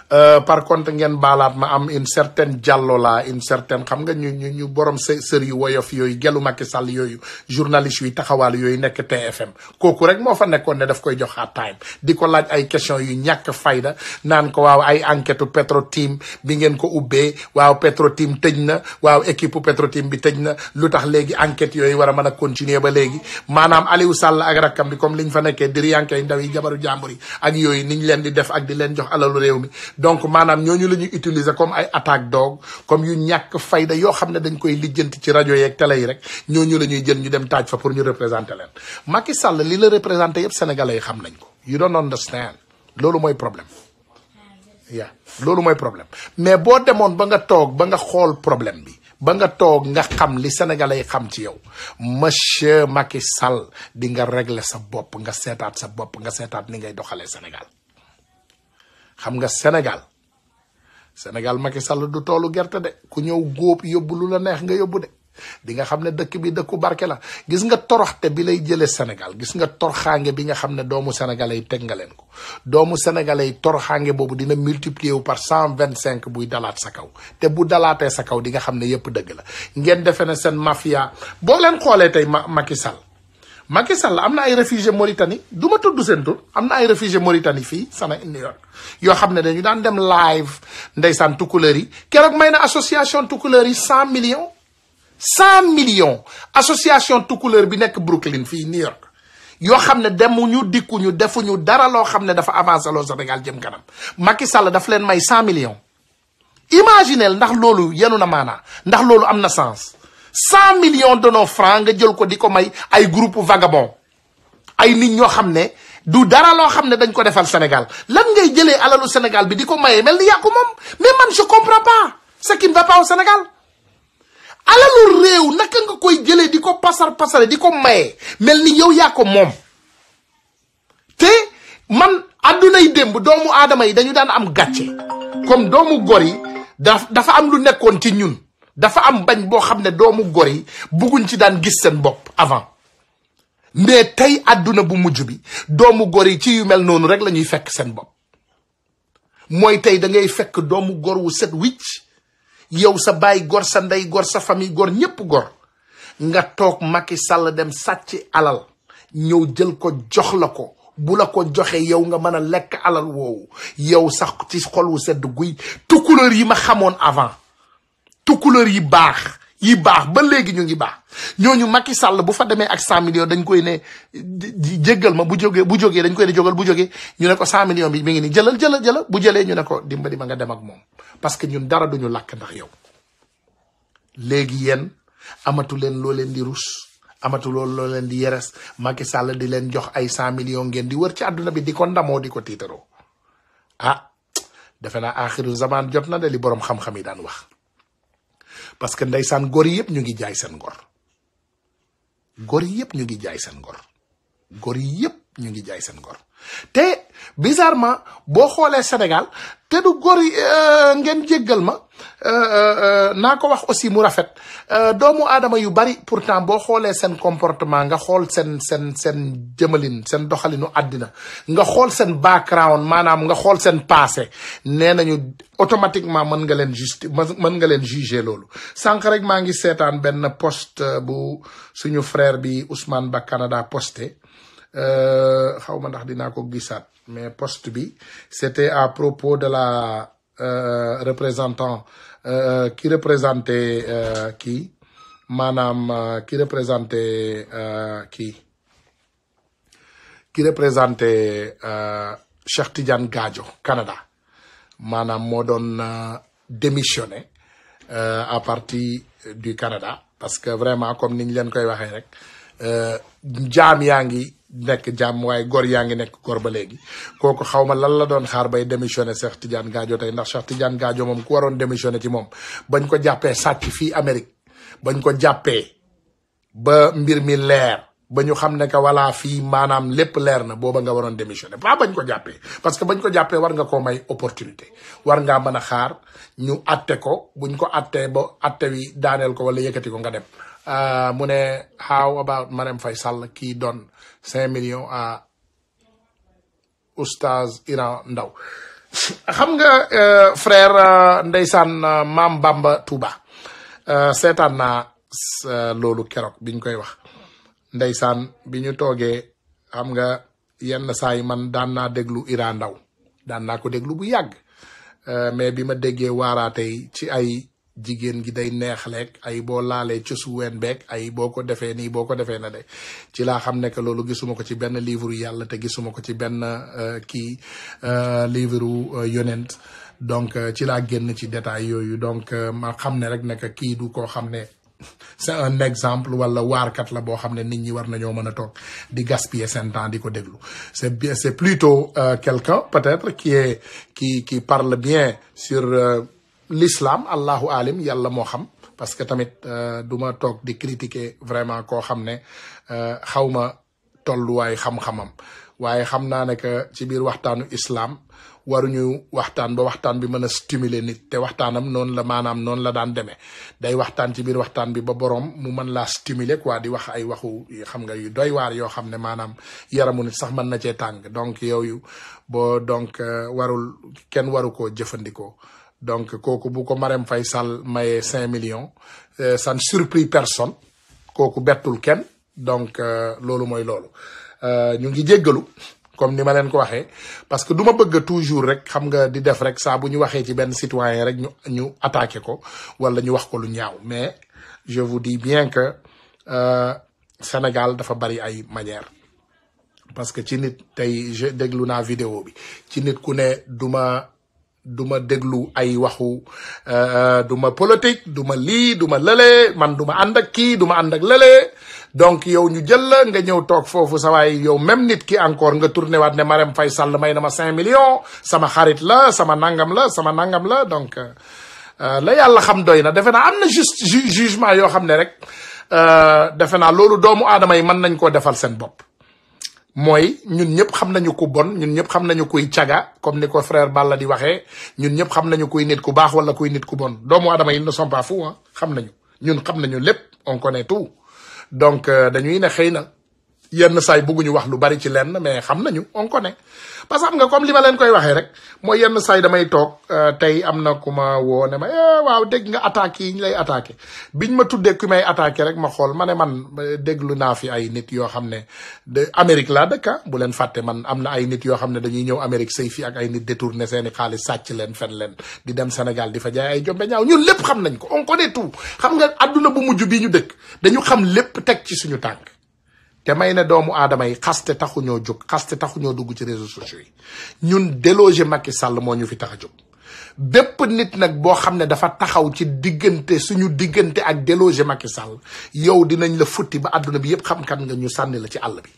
S1: par contre ngeen baalaat ma am une certaine jàllo la une certaine xam nga ñu borom sër yu woyof yooyu gelu Macky Sall yooyu journaliste yuy taxawaal yooyu nekk TFM kooku rek moo fa nekkoon ne daf koy jox hard time di ko laaj ay question yu ñàkk fayda naan ko waaw ay enquête Petro-Tim bi ngeen ko ubbee waaw Petro-Tim tëj na waaw équipe Petro-Tim bi tëj na lu tax léegi enquête yooyu war a mën a continuer ba léegi maanaam Aliou Sall ak rakkam bi comme liñ fa nekkee diriyankey ndaw yi jabaru jàmbur yi ak yooyu niñ leen di def ak di leen jox alalu réew mi donc maanaam ñooñu la ñuy utiliser comme ay attaque dog comme yu ñàkk fayda yoo xam ne dañ koy lijjanti ci rajo yeeg télé yi rek ñooñu la ñuy jël ñu dem taaj fa pour ñu représenter leen Macky Sall li la représenté yëpp sénégalais yi xam nañ ko you don't understand loolu mooy problème loolu mooy problème mais boo demoon ba nga toog ba nga xool problème bi ba nga toog nga xam li sénégalais yi xam ci yow monsieur Macky Sall di nga régler sa bopp nga seetaat sa bopp nga seetaat ni ngay doxalee Sénégal xam nga Sénégal Macky Sall du toolu gerte de ku ñëw góob yóbbu lu la neex nga yóbbu de di nga xam ne dëkk bi dëkku barke la gis nga toroxte bi lay jëlee Sénégal gis nga torxaange bi nga xam ne doomu sénégalais yi teg nga leen ko doomu sénégalais yi torxaange boobu dina multiplier wu par 125 buy dalaat sa kaw te bu dalaatee sa kaw di nga xam ne yëpp dëgg la ngeen defe ne seen mafia boo leen xoolee tey Macky Sall am na ay réfugié Mauritanie du ma tudd seen tur am na ay réfugié Mauritanie fii sama New York yoo xam ne dañu daan dem live ndeysaan tukkuleer yi keroog may na association tukkuleer yi 100 millions association tukkuleer bi nekk Brooklyn fii New York yoo xam ne demuñu dikkuñu defuñu dara loo xam ne dafa avancé loo Sénégal jëm kanam Macky Sall daf leen may 100 millions imaginez ndax loolu yenu na maanaa ndax loolu am na sens 100 millions de nos francs nga jël ko di ko may ay groupe vagabond ay nit ñoo xam ne du dara loo xam ne dañ ko defal Sénégal lan ngay jëlee alalu Sénégal bi di ko maye mel ni yaa ko moom mais man je comprends pas ce qui ne va pas au Sénégal alalu réew naka nga koy jëlee di ko pasare di ko maye mel ni yow yaa ko moom te man addunay démb doomu aadama yi dañu daan am gàcce comme doomu gor yi dafa am lu nekkoon ci ñun dafa am bañ boo xam ne doomu gor yi bugguñ ci daan gis seen bopp avant mais tey àdduna bu mujj bi doomu gor yi ci yu mel noonu rek la ñuy fekk seen bopp mooy tey da ngay fekk doomu gor wu set wicc yow sa baay gor sa ndey gor sa famille gor ñépp gor nga toog Macky Sall dem sàcc alal ñëw jël ko jox la ko bu la ko joxee yow nga mën a lekk alal woowu yow sax ci xol wu sedd guy tukkuleur yi ma xamoon avant tukkuleur yi baax ba léegi ñu ngi baax ñooñu Macky Sall bu fa demee ak 100 millions dañ koy ne jéggal ma bu jógee dañ koy ne jógal bu jógee ñu ne ko 100 millions bi mi ngi ni jëlal bu jëlee ñu ne ko dimbali ma nga dem ak moom parce que ñun dara duñu lakk ndax yow léegi yéen amatu leen loo leen di rus amatu loolu loo leen di yeres Macky Sall di leen jox ay 100 millions ngeen di wër ci àdduna bi di ko ndamoo di ko tiitaroo defe naa axiru zaman jot na de li boroom xam-xam yi daan wax parce que ndeysaan gor yi yëpp ñu ngi jaay seen ngor gor yi yëpp ñu ngi jaay seen ngor gor yi yëpp ñu ngi jaay seen ngor te bizarrement boo xoolee Sénégal te du gor yi ngeen jéggal ma naa ko wax aussi mu rafet doomu aadama yu bari pourtant boo xoolee seen comportement nga xool seen jëmalin seen doxalinu àddina nga xool seen background maanaam nga xool seen passé nee nañu automatiquement mën nga leen juger loolu sànq rek maa ngi seetaan benn post bu suñu frère bi Ousmane Ba Canada posté xaw ma ndax dinaa ko gisaat mais post bi c'était à propos de la représentant qui représentait qui représentait Cheikh Tidiane Gadio Canada maanaam moo doon démissionné à partir du Canada parce que vraiment comme niñ leen koy waxee rek jaam yaa ngi nekk jaam waaye gor yaa ngi nekk gor ba léegi kooku xaw ma lan la doon xaar bay démissionné Cheikh Tidiane Gadio tey ndax Cheikh Tidiane Gadio moom ku waroon démissionné ci moom bañ ko jàppee sàcc fii Amérique bañ ko jàppee ba mbir mi leer ba ñu xam ne que voilà fii maanaam lépp leer na booba nga waroon démissionner pas bañ ko jàppee parce que bañ ko jàppee war nga koo may opportunité war ngaa mën a xaar ñu atte ko buñ ko attee ba atte wi daaneel ko wala yëkkati ko nga dem mu ne how about Marème Faye Sall qui donne 5 millions à Oustaz Iran Ndaw xam nga frère ndeysaan Maam Bamba Touba seetaan naa loolu keroog biñ koy wax ndeysaan bi ñu toogee xam nga yenn saa yi man daan naa déglu Iran Ndaw daan naa ko déglu bu yàgg mais bi ma déggee waaraatey ci ay jigéen gi day neexleeg ay boo laalee ci suween beeg ay boo ko defee nii boo ko defee na de ci laa xam ne que loolu gisuma ko ci benn livre yàlla te gisuma ko ci benn livre yonent donc ci laa génn ci détail yooyu donc ma xam ne rek ne que kii du koo xam ne c'est un exemple wala waarkat la boo xam ne nit ñi war nañoo mën a toog di gaspiller seen temps di ko déglu c'est plutôt quelqu'un peut-être qui parle bien sur l'islam allahu alim yàlla moo xam parce que tamit du ma toog di critiquer vraiment koo xam ne xawma tolluwaay xam-xamam waaye xam naa ne que ci biir waxtaanu islam waruñu waxtaan ba waxtaan bi mën a stimuler nit te waxtaanam noonu la maanaam noonu la daan demee day waxtaan ci biir waxtaan bi ba boroom mu mën laa stimuler quoi di wax ay waxu xam nga yu doy waar yoo xam ne maanaam yaramu nit sax mën na cee tàng donc yooyu boo donc warul kenn waru koo jëfandikoo donc kooku bu ko Marème Faye Sall mayee 5 millions ça ne surprit personne kooku bettul kenn donc loolu mooy loolu ñu ngi jéggalu comme ni ma leen ko waxee parce que du ma bëgg toujours rek xam nga di def rek saa bu ñu waxee ci benn citoyen rek ñu attaqué ko wala ñu wax ko lu ñaaw mais je vous dis bien que Sénégal dafa bari ay manière parce que ci nit tey je déglu naa vidéo bi ci nit ku ne duma déglu ay waxu duma politique duma lii duma lële man duma ànd ak kii duma ànd ak lële donc yow ñu jël la nga ñëw toog foofu sa waay yow même nit ki encore nga tourné waat ne Marème Faye Sall may na ma 5 millions sama xarit la sama nangam la donc la yàlla xam doy na defe naa am na juste jugement yoo xam ne rek defe naa loolu doomu aadama yi mën nañ koo defal seen bopp mooy ñun ñëpp xam nañu ku bon ñun ñëpp xam nañu kuy caga comme ni ko frère Balla di waxee ñun ñëpp xam nañu kuy nit ku baax wala kuy nit ku bon doomu aadama yi ne sont pas fous xam nañu ñun xam nañu lépp on connaît tout donc dañuy ne xëy na yenn saay bëgguñu wax lu bari ci lenn mais xam nañu on connaît parce que xam nga comme li ma leen koy waxee rek mooy yenn saay damay toog tey am na ku ma woo ne ma waaw dégg nga attaques yi ñu lay attaqué biñ ma tuddee ku may attaqué rek ma xool ma ne man déglu naa fi ay nit yoo xam ne de Amérique laa dëkk bu leen fàtte man am na ay nit yoo xam ne dañuy ñëw Amérique sëy fi ak ay nit détourné seeni xaalis sàcc leen fen leen di dem Sénégal di fa jaay ay jombe ñaaw ñun lépp xam nañ ko on connaît tout xam nga adduna bu mujj bii ñu dëkk dañu xam lépp teg ci suñu tànk te may ne doomu aadama yi xaste taxuñoo jóg xaste taxuñoo dugg ci réseaux sociaux yi ñun déloger Macky Sall moo ñu fi tax a jóg bépp nit nag boo xam ne dafa taxaw ci diggante suñu diggante ak déloger Macky Sall yow dinañ la futti ba àdduna bi yëpp xam kan nga ñu sànni la ci àll bi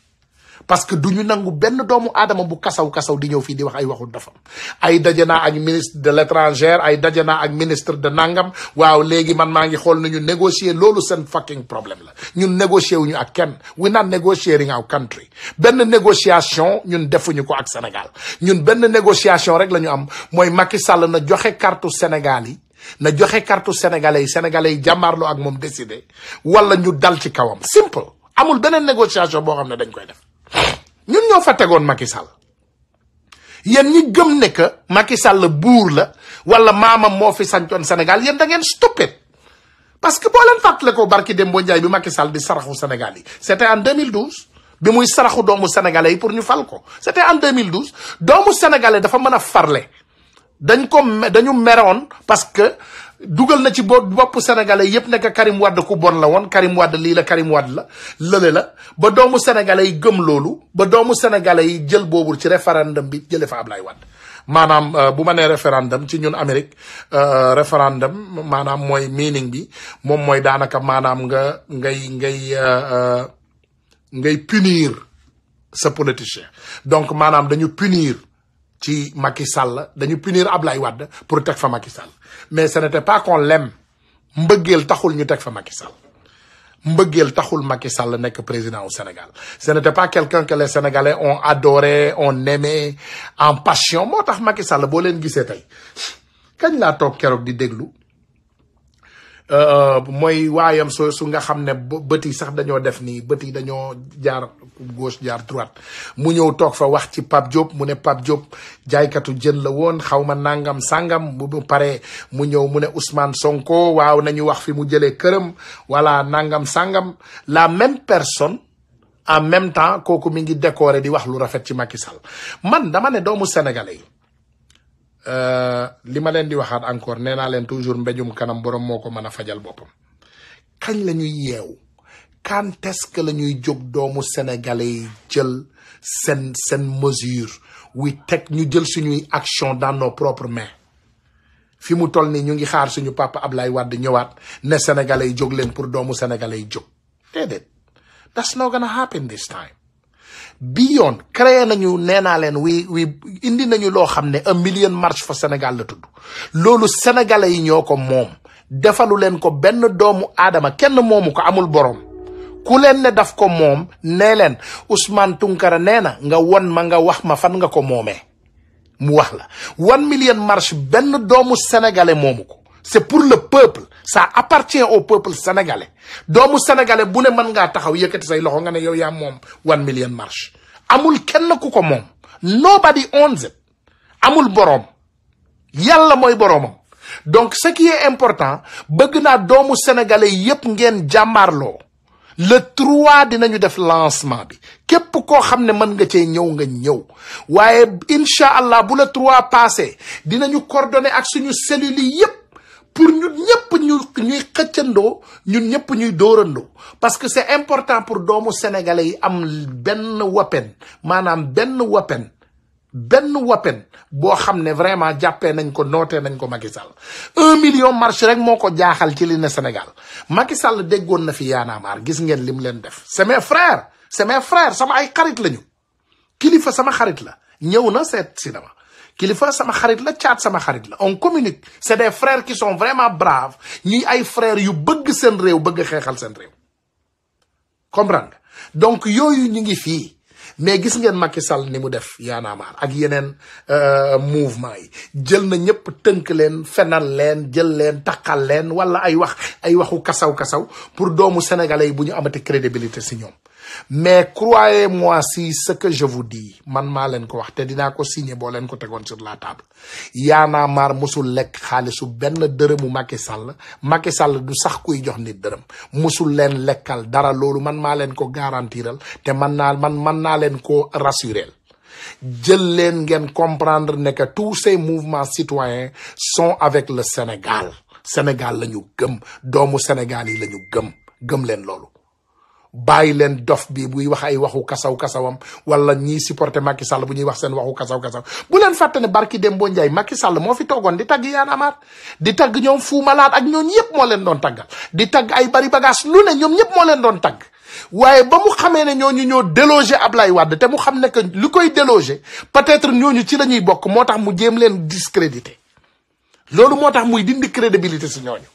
S1: parce que duñu nangu benn doomu aadama bu kasaw di ñëw fii di wax ay waxu dafam ay daje naa ak ministre de l'étranger ay daje naa ak ministre de nangam waaw léegi man maa ngi xool nañu négocier loolu seen fucking problème la ñun négocier wuñu ak kenn we not negotiating our country benn négociation ñun defuñu ko ak Sénégal ñun benn négociation rek la ñu am mooy Macky Sall na joxe carte Sénégal yi na joxe carte sénégalais yi jàmmaarloo ak moom décider wala ñu dal ci kawam simple amul beneen négociation boo xam ne dañ koy def ñun ñoo fa tegoon Macky Sall yéen ñi gëm ne que Macky Sall buur la wala maamam moo fi sancoon Sénégal yéen da ngeen stupide parce que boo leen fàttale ko barki Dembo Ndiaye bi Macky Sall di saraxu Sénégal yi c'était en 2012 bi muy saraxu doomu sénégalais yi pour ñu fal ko c'était en 2012 doomu sénégalais dafa mën a farle dañu meroon parce que dugal na ci bopp sénégalais yépp nekk Karim Wade ku bon la woon Karim Wade lii la Karim Wade la lële la ba doomu sénégalais yi gëm loolu ba doomu sénégalais yi jël boobu ci référendum bi jële fa Ablaye Wade maanaam bu ma nee référendum ci ñun Amérique référendum maanaam mooy meaning bi moom mooy daanaka maanaam ngay punir sa politicien donc maanaam dañu punir ci Macky Sall dañu punir Ablaye Wade pour teg fa Macky Sall mais ce n'était pas qu'on l'aime mbëggeel taxul ñu teg fa Macky Sall mbëggeel taxul Macky Sall nekk président au Sénégal. Ce n'était pas quelqu'un que les Sénégalais ont adoré, ont aimé en passion. moo tax Macky Sall boo leen gisee tey kañ laa toog keroog di déglu mooy waayam su nga xam ne bët yi sax dañoo def nii bët yi dañoo jaar gauche jaar droite mu ñëw toog fa wax ci Pape Diop mu ne Pape Diop jaaykatu jën la woon xaw ma nangam sangam bu paree mu ñëw mu ne Ousmane Sonko waaw nañu wax fi mu jëlee këram wala nangam sangam la même personne en même temps kooku mi ngi décoré di wax lu rafet ci Macky Sall man dama ne doomu sénégalais yi li ma leen di waxaat encore nee naa leen toujours mbéjum kanam borom moo ko mën a fajal boppam kañ la ñuy yeew quand est-ce que la ñuy jóg doomu sénégalais yi jël seen mesure wi teg ñu jël suñuy action dans nos propres mains fi mu toll nii ñu ngi xaar suñu papa Ablaye Wade ñëwaat ne sénégalais yi jóg leen pour doomu sénégalais yi jóg déedéet that's not gonna happen this time. bi yoon créé nañu nee naa leen wi indi nañu loo xam ne 1 million marche for Sénégal la tudd loolu sénégalais yi ñoo ko moom defalu leen ko benn doomu aadama kenn moomu ko amul borom ku leen ne daf ko moom nee leen Ousmane Tounkara nee na nga won ma nga wax ma fan nga ko moomee mu wax la 1 million marche benn doomu sénégalais moomu ko c'est pour le peuple ça appartient au peuple sénégalais doomu sénégalais bu ne mën ngaa taxaw yëkkati say loxo nga ne yow yaa moom 1 million marche amul kenn ku ko moom nobody owns it amul boroom yàlla mooy boroomam donc ce qui est important bëgg naa doomu sénégalais yépp ngeen jàmmaarloo le 3 dinañu def lancement bi képp koo xam ne mën nga cee ñëw nga ñëw waaye incha allah bu le 3 passé dinañu coordonner ak suñu cellules yi yépp pour ñun ñëpp ñuy xëccandoo ñun ñëpp ñuy dóorandoo parce que c'est important pour doomu sénégalais yi am benn weapon maanaam benn weapon boo xam ne vraiment jàppee nañ ko nootee nañ ko Macky Sall 1 million marche rek moo ko jaaxal ci li ne Sénégal Macky Sall déggoon na fi yaanaamaar gis ngeen lim leen def c'est mes frères sama ay xarit lañu kilifa sama xarit la ñëw na seet cinéma Kilifeu sama xarit la Thiat sama xarit la on communique c'est des frères qui sont vraiment braves ñuy ay frères yu bëgg seen réew bëgg xeexal seen réew comprendre nga donc yooyu ñu ngi fii mais gis ngeen Macky Sall ni mu def yaanaamaar ak yeneen mouvement yi jël na ñëpp tënk leen fenal leen jël leen taqal leen wala ay waxu kasaw pour doomu sénégalais yi bu ñu amati crédibilité si ñoom mais croyez-moi si ce que je vous dis man maa leen ko wax te dinaa ko signer boo leen ko tegoon sur la table yaanaamaar musul lekk xaalisu benn dërëmu Macky Sall du sax kuy jox nit dërëm musul leen lekkal dara loolu man maa leen ko garantiral te man naa leen ko rassurer jël leen ngeen comprendre ne que tous ces mouvements citoyens sont avec le Sénégal la ñu gëm doomu Sénégal yi la ñu gëm leen loolu bàyyi leen dof bi buy wax ay waxu kasawam wala ñiy supporter Macky Sall bu ñuy wax seen waxu kasaw bu leen fàtte ne barki Dembo Ndiaye Macky Sall moo fi toogoon di tagg Y'en a marre di tagg ñoom Fou Malade ak ñoom ñëpp moo leen doon taggal di tagg ay bari bagage lu ne ñoom ñëpp moo leen doon tagg waaye ba mu xamee ne ñooñu ñoo déloger Ablaye Wade te mu xam ne que lu koy déloger peut-être ñooñu ci la ñuy bokk moo tax mu jéem leen discréditer loolu moo tax muy dindi crédibilité si ñooñu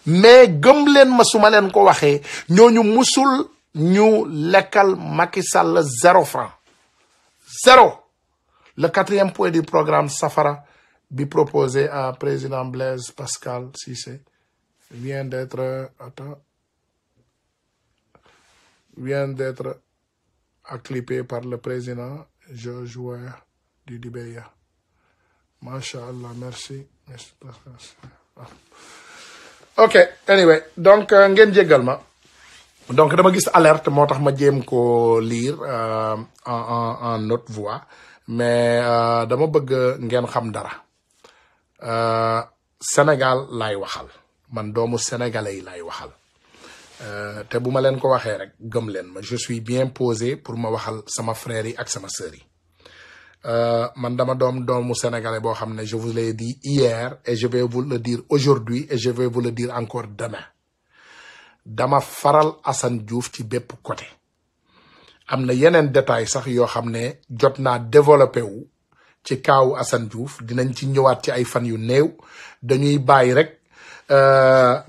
S1: mais gëm leen ma su ma leen ko waxee ñooñu musul ñu lekkal Macky Sall 0 franc 0. Le 4e point du programme Safara bi proposé à président Blaise Pascal Cissé vient d'être acclippé par le président George Weah du Libéria. Masha'Allah, merci. Ok, anyway, donc ngeen jéggal ma donc dama gis alerte moo tax ma jéem ko lire en haute voix mais dama bëgg ngeen xam dara Sénégal laay waxal man doomu sénégalais yi laay waxal te bu ma leen ko waxee rek gëm leen ma je suis bien posé pour ma waxal sama frères yi ak sama sœurs yi man dama doomu sénégalais boo xam ne je vous l'ai dit hier et je vais vous le dire aujourd'hui et je vais vous le dire encore demain dama faral Assane Diouf ci bépp côté am na yeneen détails sax yoo xam ne jot naa développé wu ci kaawu Assane Diouf dinañ ci ñëwaat ci ay fan yu néew dañuy bàyyi rek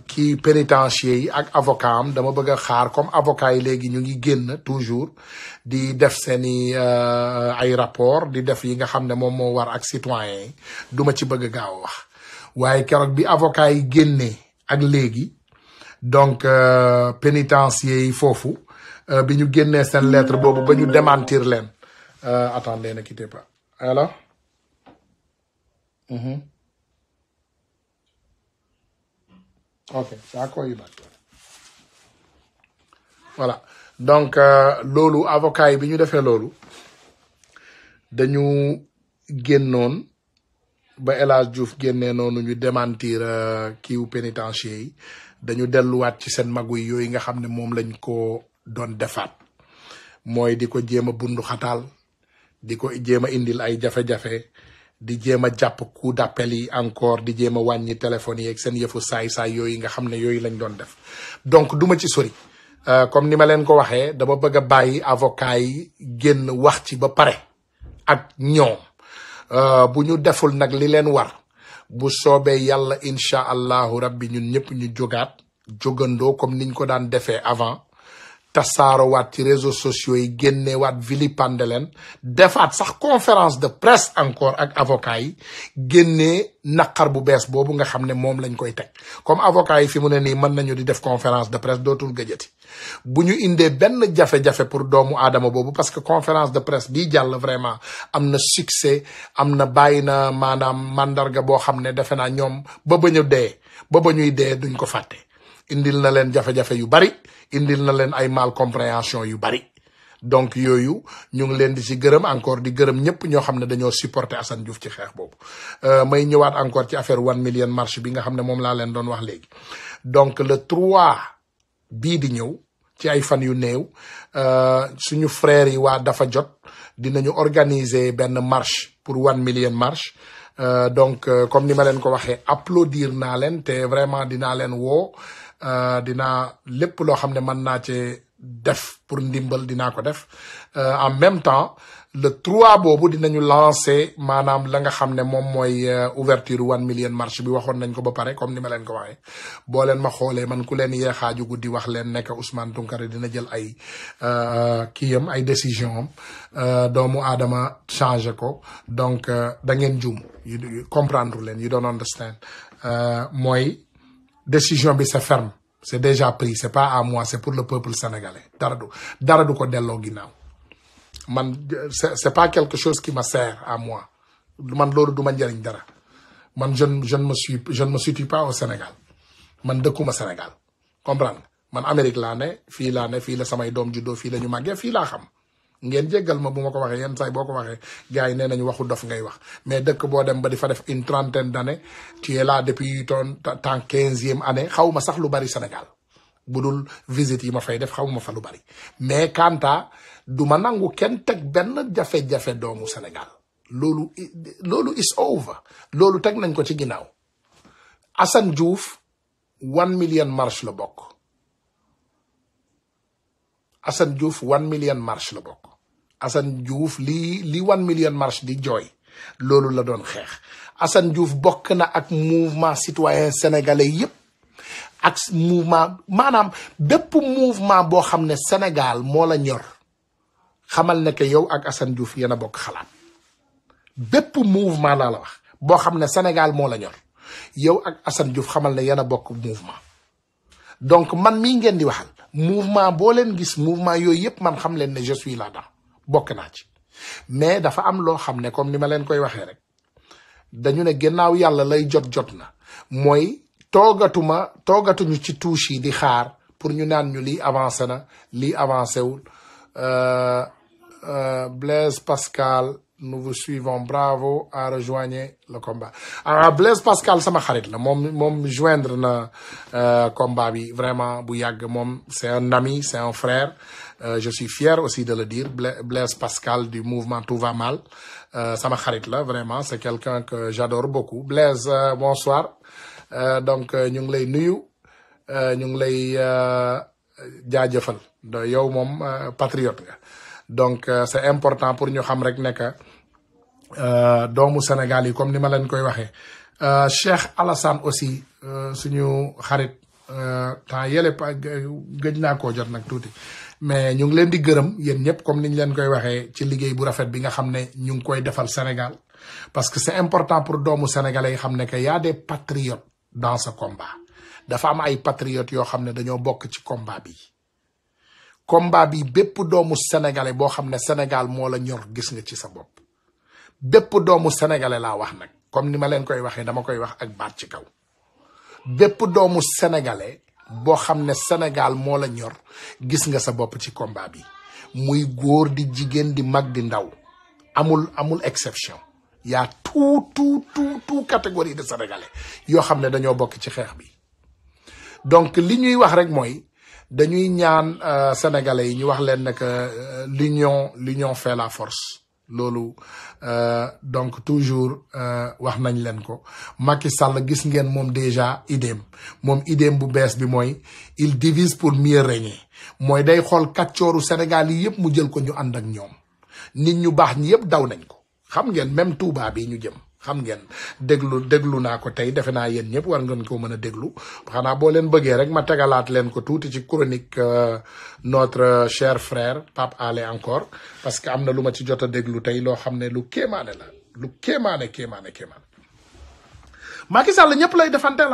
S1: kii pénitencier yi ak avocat am dama bëgg a xaar comme avocat yi léegi ñu ngi génn toujours di def seeni ay rapport di def yi nga xam ne moom moo war ak citoyen yi duma ci bëgg a gaaw a wax waaye keroog bi avocat yi génnee ak léegi donc pénitencier yi foofu bi ñu génnee seen lettre boobu ba ñu démentir leen attendez, ne quittez pas alors ok c'est à quoi il va voilà donc loolu avocat yi bi ñu defee loolu dañu génnoon ba El Hadj Diouf génnee noonu ñu démentir kiiwu pénitencier yi dañu delluwaat ci seen magu yi yooyu nga xam ne moom lañ ko doon defaat mooy di ko jéem a bundu xataal di ko jéem a indil ay jafe-jafe di jéem a jàpp coup d'appel yi encore di jéem a wàññi téléphone yi ak seen yëfu saay-saay yooyu nga xam ne yooyu lañ doon def donc duma ci sori comme ni ma leen ko waxee dama bëgg a bàyyi avocat yi génn wax ci ba pare ak ñoom bu ñu deful nag li leen war bu soobee yàlla incha allahu rabbi ñun ñëpp ñu jógandoo comme niñ ko daan defee avant tasaarowaat ci réseaux sociaux yi génneewaat vilipande leen defaat sax conférence de presse encore ak avocat yi génnee naqar bu bees boobu nga xam ne moom lañ koy teg comme avocat yi fi mu ne nii mën nañu di def conférence de presse dootul gëjati bu ñu indee benn jafe-jafe pour doomu aadama boobu parce que conférence de presse bii jàll vraiment am na succès am na bàyyi na maanaam mandarga boo xam ne defe naa ñoom ba ba ñuy dee duñ ko fàtte indil na leen jafe-jafe yu bari indil na leen ay mal compréhension yu bari donc yooyu ñu ngi leen di ci gërëm encore di gërëm ñëpp ñoo xam ne dañoo supporter Assane Diouf ci xeex boobu may ñëwaat encore ci affaire 1 million marche bi nga xam ne moom laa leen doon wax léegi donc le 3 bii di ñëw ci ay fan yu néew suñu frères yi waa dafa jot dinañu organiser benn marche pour 1 million marche donc comme ni ma leen ko waxee applaudir naa leen te vraiment dinaa leen woo dinaa lépp loo xam ne mën naa ci def pour ndimbal dinaa ko def en même temps le 3 boobu dinañu lancer maanaam la nga xam ne moom mooy ouverture 1 million marche bi waxoon nañ ko ba pare comme ni ma leen ko waxee boo leen ma xoolee man ku leen yeexaaju guddi wax leen nekk Ousmane Tounkara dina jël ay kiyam ay décision am doomu aadama changé ko donc da ngeen juum comprendre leen you don't understand mooy décision bi c'est ferme c'est déjà pris c'est pas à moi c'est pour le peuple sénégalais dara du ko delloo ginnaaw man c'est pas quelque chose qui me sert à moi man loolu du ma njëriñ dara man je ne me situe pas au Sénégal man dëkkuma Sénégal comprendre man Amérique laa ne fii la samay doom juddoo fii la ñu màggee fii laa xam ngeen jéggal ma bu ma ko waxee yenn saay boo ko waxee gars yi nee nañu waxu dof ngay wax mais dëkk boo dem ba di fa def une trentaine d'années tu es là depuis ton 15e année xaw ma sax lu bari Sénégal bu dul visite yi ma fay def xaw ma fa lu bari mais kanta du ma nangu kenn teg benn jafe-jafe doomu Sénégal loolu is over loolu teg nañ ko ci ginnaaw Assane Diouf 1 million marche la bokk Assane Diouf 1 million marche la bokk Assane Diouf li 1 million marche di jooy loolu la doon xeex Assane Diouf bokk na ak mouvement citoyen sénégalais yépp ak mouvement maanaam bépp mouvement boo xam ne Sénégal moo la ñor xamal ne que yow ak Assane Diouf yéen a bokk xalaat bépp mouvement laa la wax boo xam ne Sénégal moo la ñor yow ak Assane Diouf xamal ne yéen a bokk mouvement donc man mii ngeen di waxal mouvement boo leen gis mouvement yooyu yëpp man xam leen ne je suis là-dedans bokk naa ci mais dafa am loo xam ne comme ni ma leen koy waxee rek dañu ne gannaaw yàlla lay jot na mooy toogatuñu ci touche yi di xaar pour ñu naan ñu lii avancé na lii avancé wul Blaise Pascal nous vous suivons bravo à rejoindre le combat Blaise Pascal sama xarit la moom joindre na combat bi vraiment bu yàgg moom c'est un ami c'est un frère je suis fier aussi de le dire Blaise Pascal du mouvement Tout va mal sama xarit la vraiment c'est quelqu'un que j'adore beaucoup Blaise bonsoir donc ñu ngi lay nuyu ñu ngi lay jaajëfal yow moom patriote nga donc c'est important pour ñu xam rek ne que doomu Sénégal yi comme ni ma leen koy waxee Cheikh Alassane aussi suñu xarit temps yële pa gëj naa koo jot nag tuuti mais ñu ngi leen di gërëm yéen ñëpp comme niñ leen koy waxee ci liggéey bu rafet bi nga xam ne ñu ngi koy defal Sénégal parce que c'est important pour doomu sénégalais yi xam ne que y a des patriotes dans ce combat dafa am ay patriotes yoo xam ne dañoo bokk ci combat bi bépp doomu sénégalais boo xam ne Sénégal moo la ñor gis nga ci sa bopp bépp doomu sénégalais laa wax nag comme ni ma leen koy waxee dama koy wax ak baat ci kaw bépp doomu sénégalais boo xam ne Sénégal moo la ñor gis nga sa bopp ci combat bi muy góor di jigéen di mag di ndaw amul exception y a tout catégorie de sénégalais yoo xam ne dañoo bokk ci xeex bi donc li ñuy wax rek mooy dañuy ñaan sénégalais yi ñu wax leen ne que l'union fait la force loolu donc toujours wax nañ leen ko Macky Sall gis ngeen moom déjà idéem bu bees bi mooy il divise pour mieux régner mooy day xool kàccooru Sénégal yi yëpp mu jël ko ñu ànd ak ñoom nit ñu baax ñi yëpp daw nañ ko xam ngeen même Touba bi ñu jëm xam ngeen déglu naa ko tey defe naa yéen ñëpp war ngeen ko mën a déglu xanaa boo leen bëggee rek ma tegalaat leen ko tuuti ci chronique notre cher frère Pape Alé encore parce que am na lu ma ci jot a déglu tey loo xam ne lu kéemaane la lu kéemaane Macky Sall ñëpp lay defanteel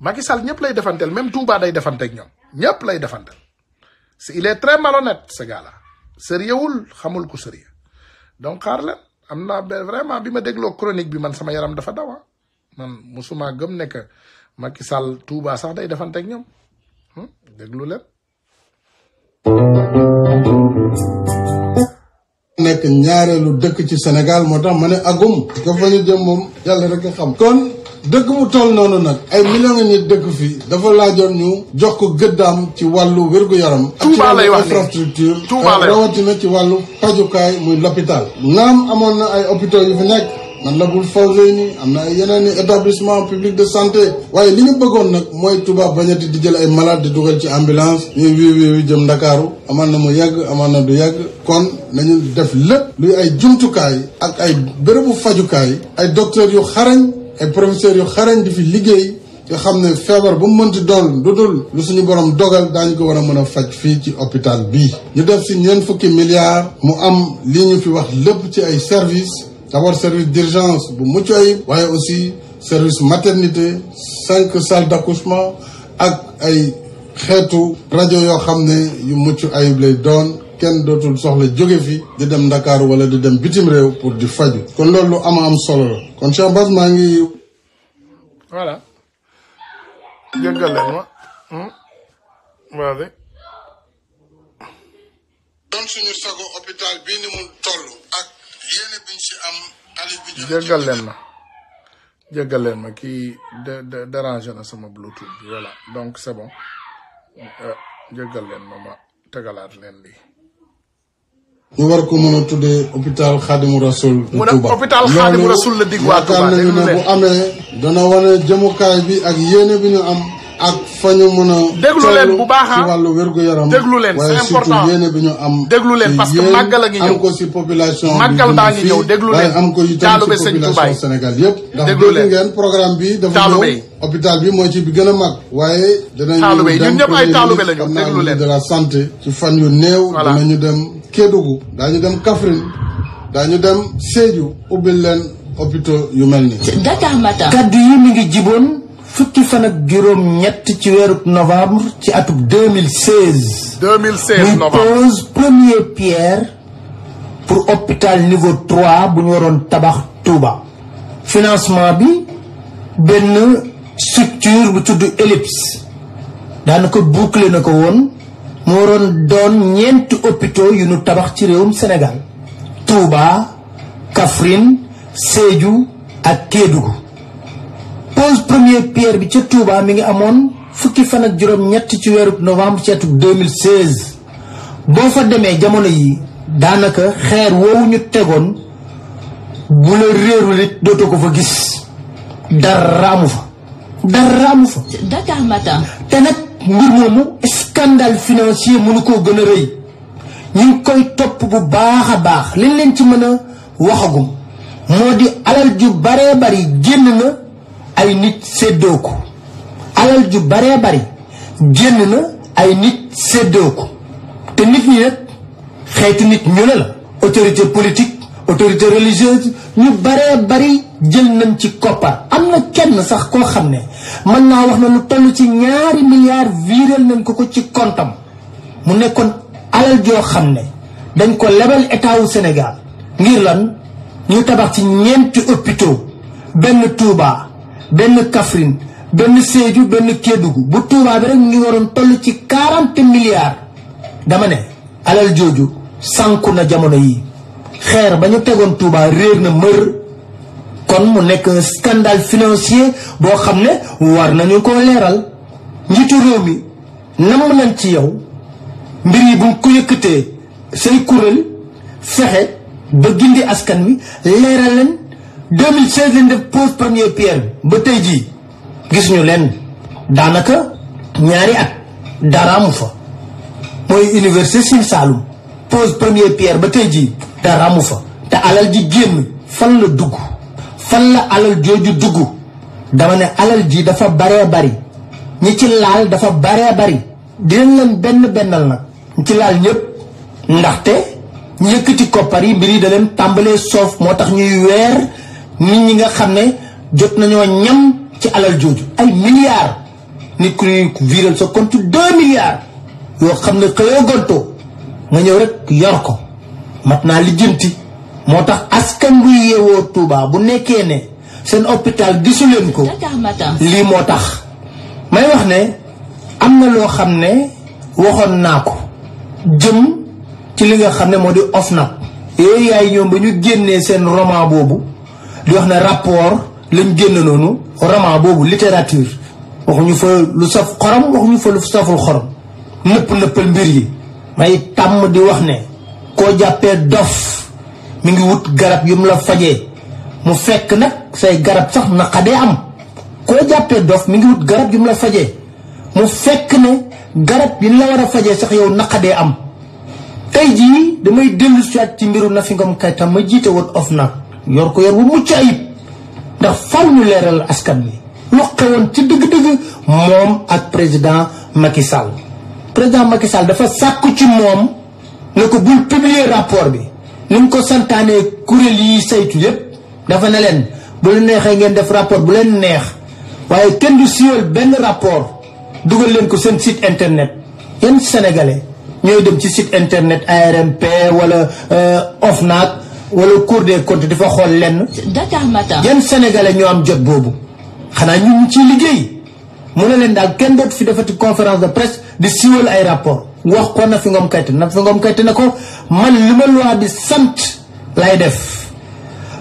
S1: Macky Sall ñëpp lay defanteel même Touba day defanteeg ñoom ñëpp lay defanteel il est très malhonnête ce gars-là sérieuxul xamul ko sérieux donc xaar leen am naa vraiment bi ma dégloo chronique bi man sama yaram dafa dawa man musuma gëm ne que Macky Sall Touba sax day defanteeg ñoom déglu leen.
S3: nekk ñaareelu dëkk ci Sénégal moo tax ma ne agum ko fa ñu jëm moom yàlla rek a xam. kon dëkk bu toll noonu nag ay millions nit dëkk fii dafa laajoon ñu jox ko gëddaam ci wàllu wér-gu-yaram.
S1: Touba lay wax
S3: infrastructure.
S1: Touba lay
S3: rawatina ci wàllu pajukaay muy l'hôpital. naam amoon na ay hôpitaux yu fi nekk. man Matlaboul Fawzeyni am na ay yeneen i établissement public de santé waaye li ñu bëggoon nag mooy Touba bañati di jël ay malade di dugal ci ambulance ñuy wii jëm Ndakaaru amaan na mu yàgg amaan na du yàgg kon nañu def lépp luy ay jumtukaay ak ay bérébu fajukaay ay docteurs yu xarañ ay professeurs yu xarañ di fi liggéey yoo xam ne feebar bu mu mënti doon lu dul lu suñu borom dogal daañu ko war a mën a faj fii ci hôpital bii ñu def si ñeent fukki milliards mu am li ñu fi wax lépp ci ay services d'abord service d'urgence bu mucc ayib waaye aussi service maternité 5 salles d'accouchement ak ay xeetu rajo yoo xam ne yu mucc ayib lay doon kenn dootul soxla jóge fi di dem Ndakaaru wala di dem bitim réew pour di faju kon loolu lu am solo la kon Cheikh Bass maa ngi
S1: voilà jéggal leen ma voilà
S3: doon suñu sago hôpital bii ni mu toll ak yéene biñ si am alif bi
S1: jéggal leen ma kii déranger na sama bluetooth bi voilà donc c'est bon jéggal leen ma tegalaat leen lii
S3: ñu war ko mën a tuddee hôpital Khadimou Rassoul
S1: mu ne hôpital Khadimou Rassoul la dig waa Touba
S3: nañu ne bu amee dana wane jëmukaay bi ak yéene bi ñu am ak fa ñu mën a
S1: déglu leen bu baax
S3: ci wàllu wér-gu-yaram
S1: déglu leen c'est important
S3: surtout yéene bi ñu am
S1: déglu leen parce que màggal a ngi ñëw
S3: am ko si population
S1: màggal baa ngi ñëw déglu leen
S3: am ko itam si population Sénégal yëpp ndax déglu ngeen programme bi dafa ñëw hôpital bi mooy ci bi gën a mag waaye danañu dem
S1: ñëpp ay taalube lañu déglu leen
S3: de la santé ci fan yu néew danañu dem Kédougou daañu dem Kaffrine daañu dem Sédhiou ubbil leen hôpitaux yu mel nii
S4: Dakar Matin
S2: kaddu yi mi ngi jiboon fukki fan ak juróom ñett ci weeru novembre ci atub 2016
S1: novembre
S2: pose première pierre pour hôpital niveau 3 bu ñu waroon tabax Touba financement bi benn structure bu tudd Ellipse daanaka boucler na ko woon mu waroon doon ñeenti hôpitaux yu ñu tabax ci réewum Sénégal Touba Kaffrine Sédhiou ak Kédougou pose première pierre bi ca Touba mi ngi amoon fukki fan ak juróom ñett ci weeru novembre ci atum 2016 boo fa demee jamono yi daanaka xeer woowu ñu tegoon bu la réerul it dootoo ko fa gis dara amu fa
S4: Dakar Matin
S2: te nag mbir moomu scandale financier mënu koo gën a rëy ñu ngi koy topp bu baax a baax liñ leen ci mën a waxagum moo di alal ju baree bari génn na ay nit séddoo ko alal ju baree bari génn na ay nit séddoo ko te nit ñi nag xeeti nit ñu ne la autorité politique autorité religieuse ñu baree bari jël nañ ci koppar am na kenn sax koo xam ne mën naa wax na lu toll ci 2 milliards viréel nañ ko ci kontam mu nekkoon alal joo xam ne dañ ko lebal état wu Sénégal ngir lan ñu tabax ci 4 hôpitaux benn Touba benn Kaffrine benn Sédhiou benn Kédougou bu Touba bi rek ngi waroon toll ci 40 milliards dama ne alal jooju sànku na jamono yi xeer ba ñu tegoon Touba réer na mër kon mu nekk un scandale financier boo xam ne war nañu ko leeral njiitu réew mi namm nañ ci yow mbir yi buñ ko yëkkatee say kuréel fexe ba gindi askan wi leeral leen 2016 lañ def pose première pierre ba tey jii gis ñu leen daanaka 2 at dara amu fa mooy université Sine Saloum pose première pierre ba tey jii dara amu fa te alal ji génn fan la dugg fan la alal jooju dugg dama ne alal ji dafa baree bari ñi ci laal dafa baree bari dinañ leen bennal nag ñi ci laal ñëpp ndaxte ñu yëkkati koppar yi mbir yi da leen tàmbalee soof moo tax ñuy weer nit ñi nga xam ne jot nañoo ñam ci alal jooju ay milliards nit ku ñuy viral sa compte 2 milliards yoo xam ne xëyoo gontoo nga ñëw rek yor ko mat naa lijjanti moo tax askan bu yeewoo Touba bu nekkee ne seen hôpital gisu leen ko lii moo tax may wax ne am na loo xam ne waxoon naa ko jëm ci li nga xam ne moo di OFNAC yooyu yaay ñoom ba ñu génnee seen roman boobu di wax ne rapport lañ génn noonu roman boobu littérature waxuñu fa lu saf xorom waxuñu fa lu saful xorom nëppal mbir yi may tàmm di wax ne koo jàppee dof mi ngi wut garab yu mu la fajee mu fekk nag say garab sax naqadee am koo jàppee dof mi ngi wut garab yu mu la fajee mu fekk ne garab yi la war a fajee sax yow naqadee am tey jii damay dellu ci mbiru Nafi Ngom Keïta ma jiite woon OFNAC yor ko yor bu mucc ayib ndax fal ñu leeral askan wi lu xewoon ci dëgg-dëgg moom ak président Macky Sall président Macky Sall dafa sàkku ci moom ne ko bul publier rapport bi ni mu ko santaanee kuréel yi saytu yépp dafa ne leen bu leen neexee ngeen def rapport bu leen neex waaye kenn du siiwal benn rapport dugal leen ko seen site internet yenn sénégalais ñooy dem ci site internet ARMP wala OFNAC wala Cour des comptes dafa xool lenn
S4: Dakar Matin
S2: yenn sénégalais ñoo am jot boobu xanaa ñu ciy liggéey mu ne leen daal kenn dootu fi defati conférence de presse di siiwal ay rapport wax ko Nafi Ngom Keïta Nafi Ngom Keïta ne ko man li ma loi bi sant lay def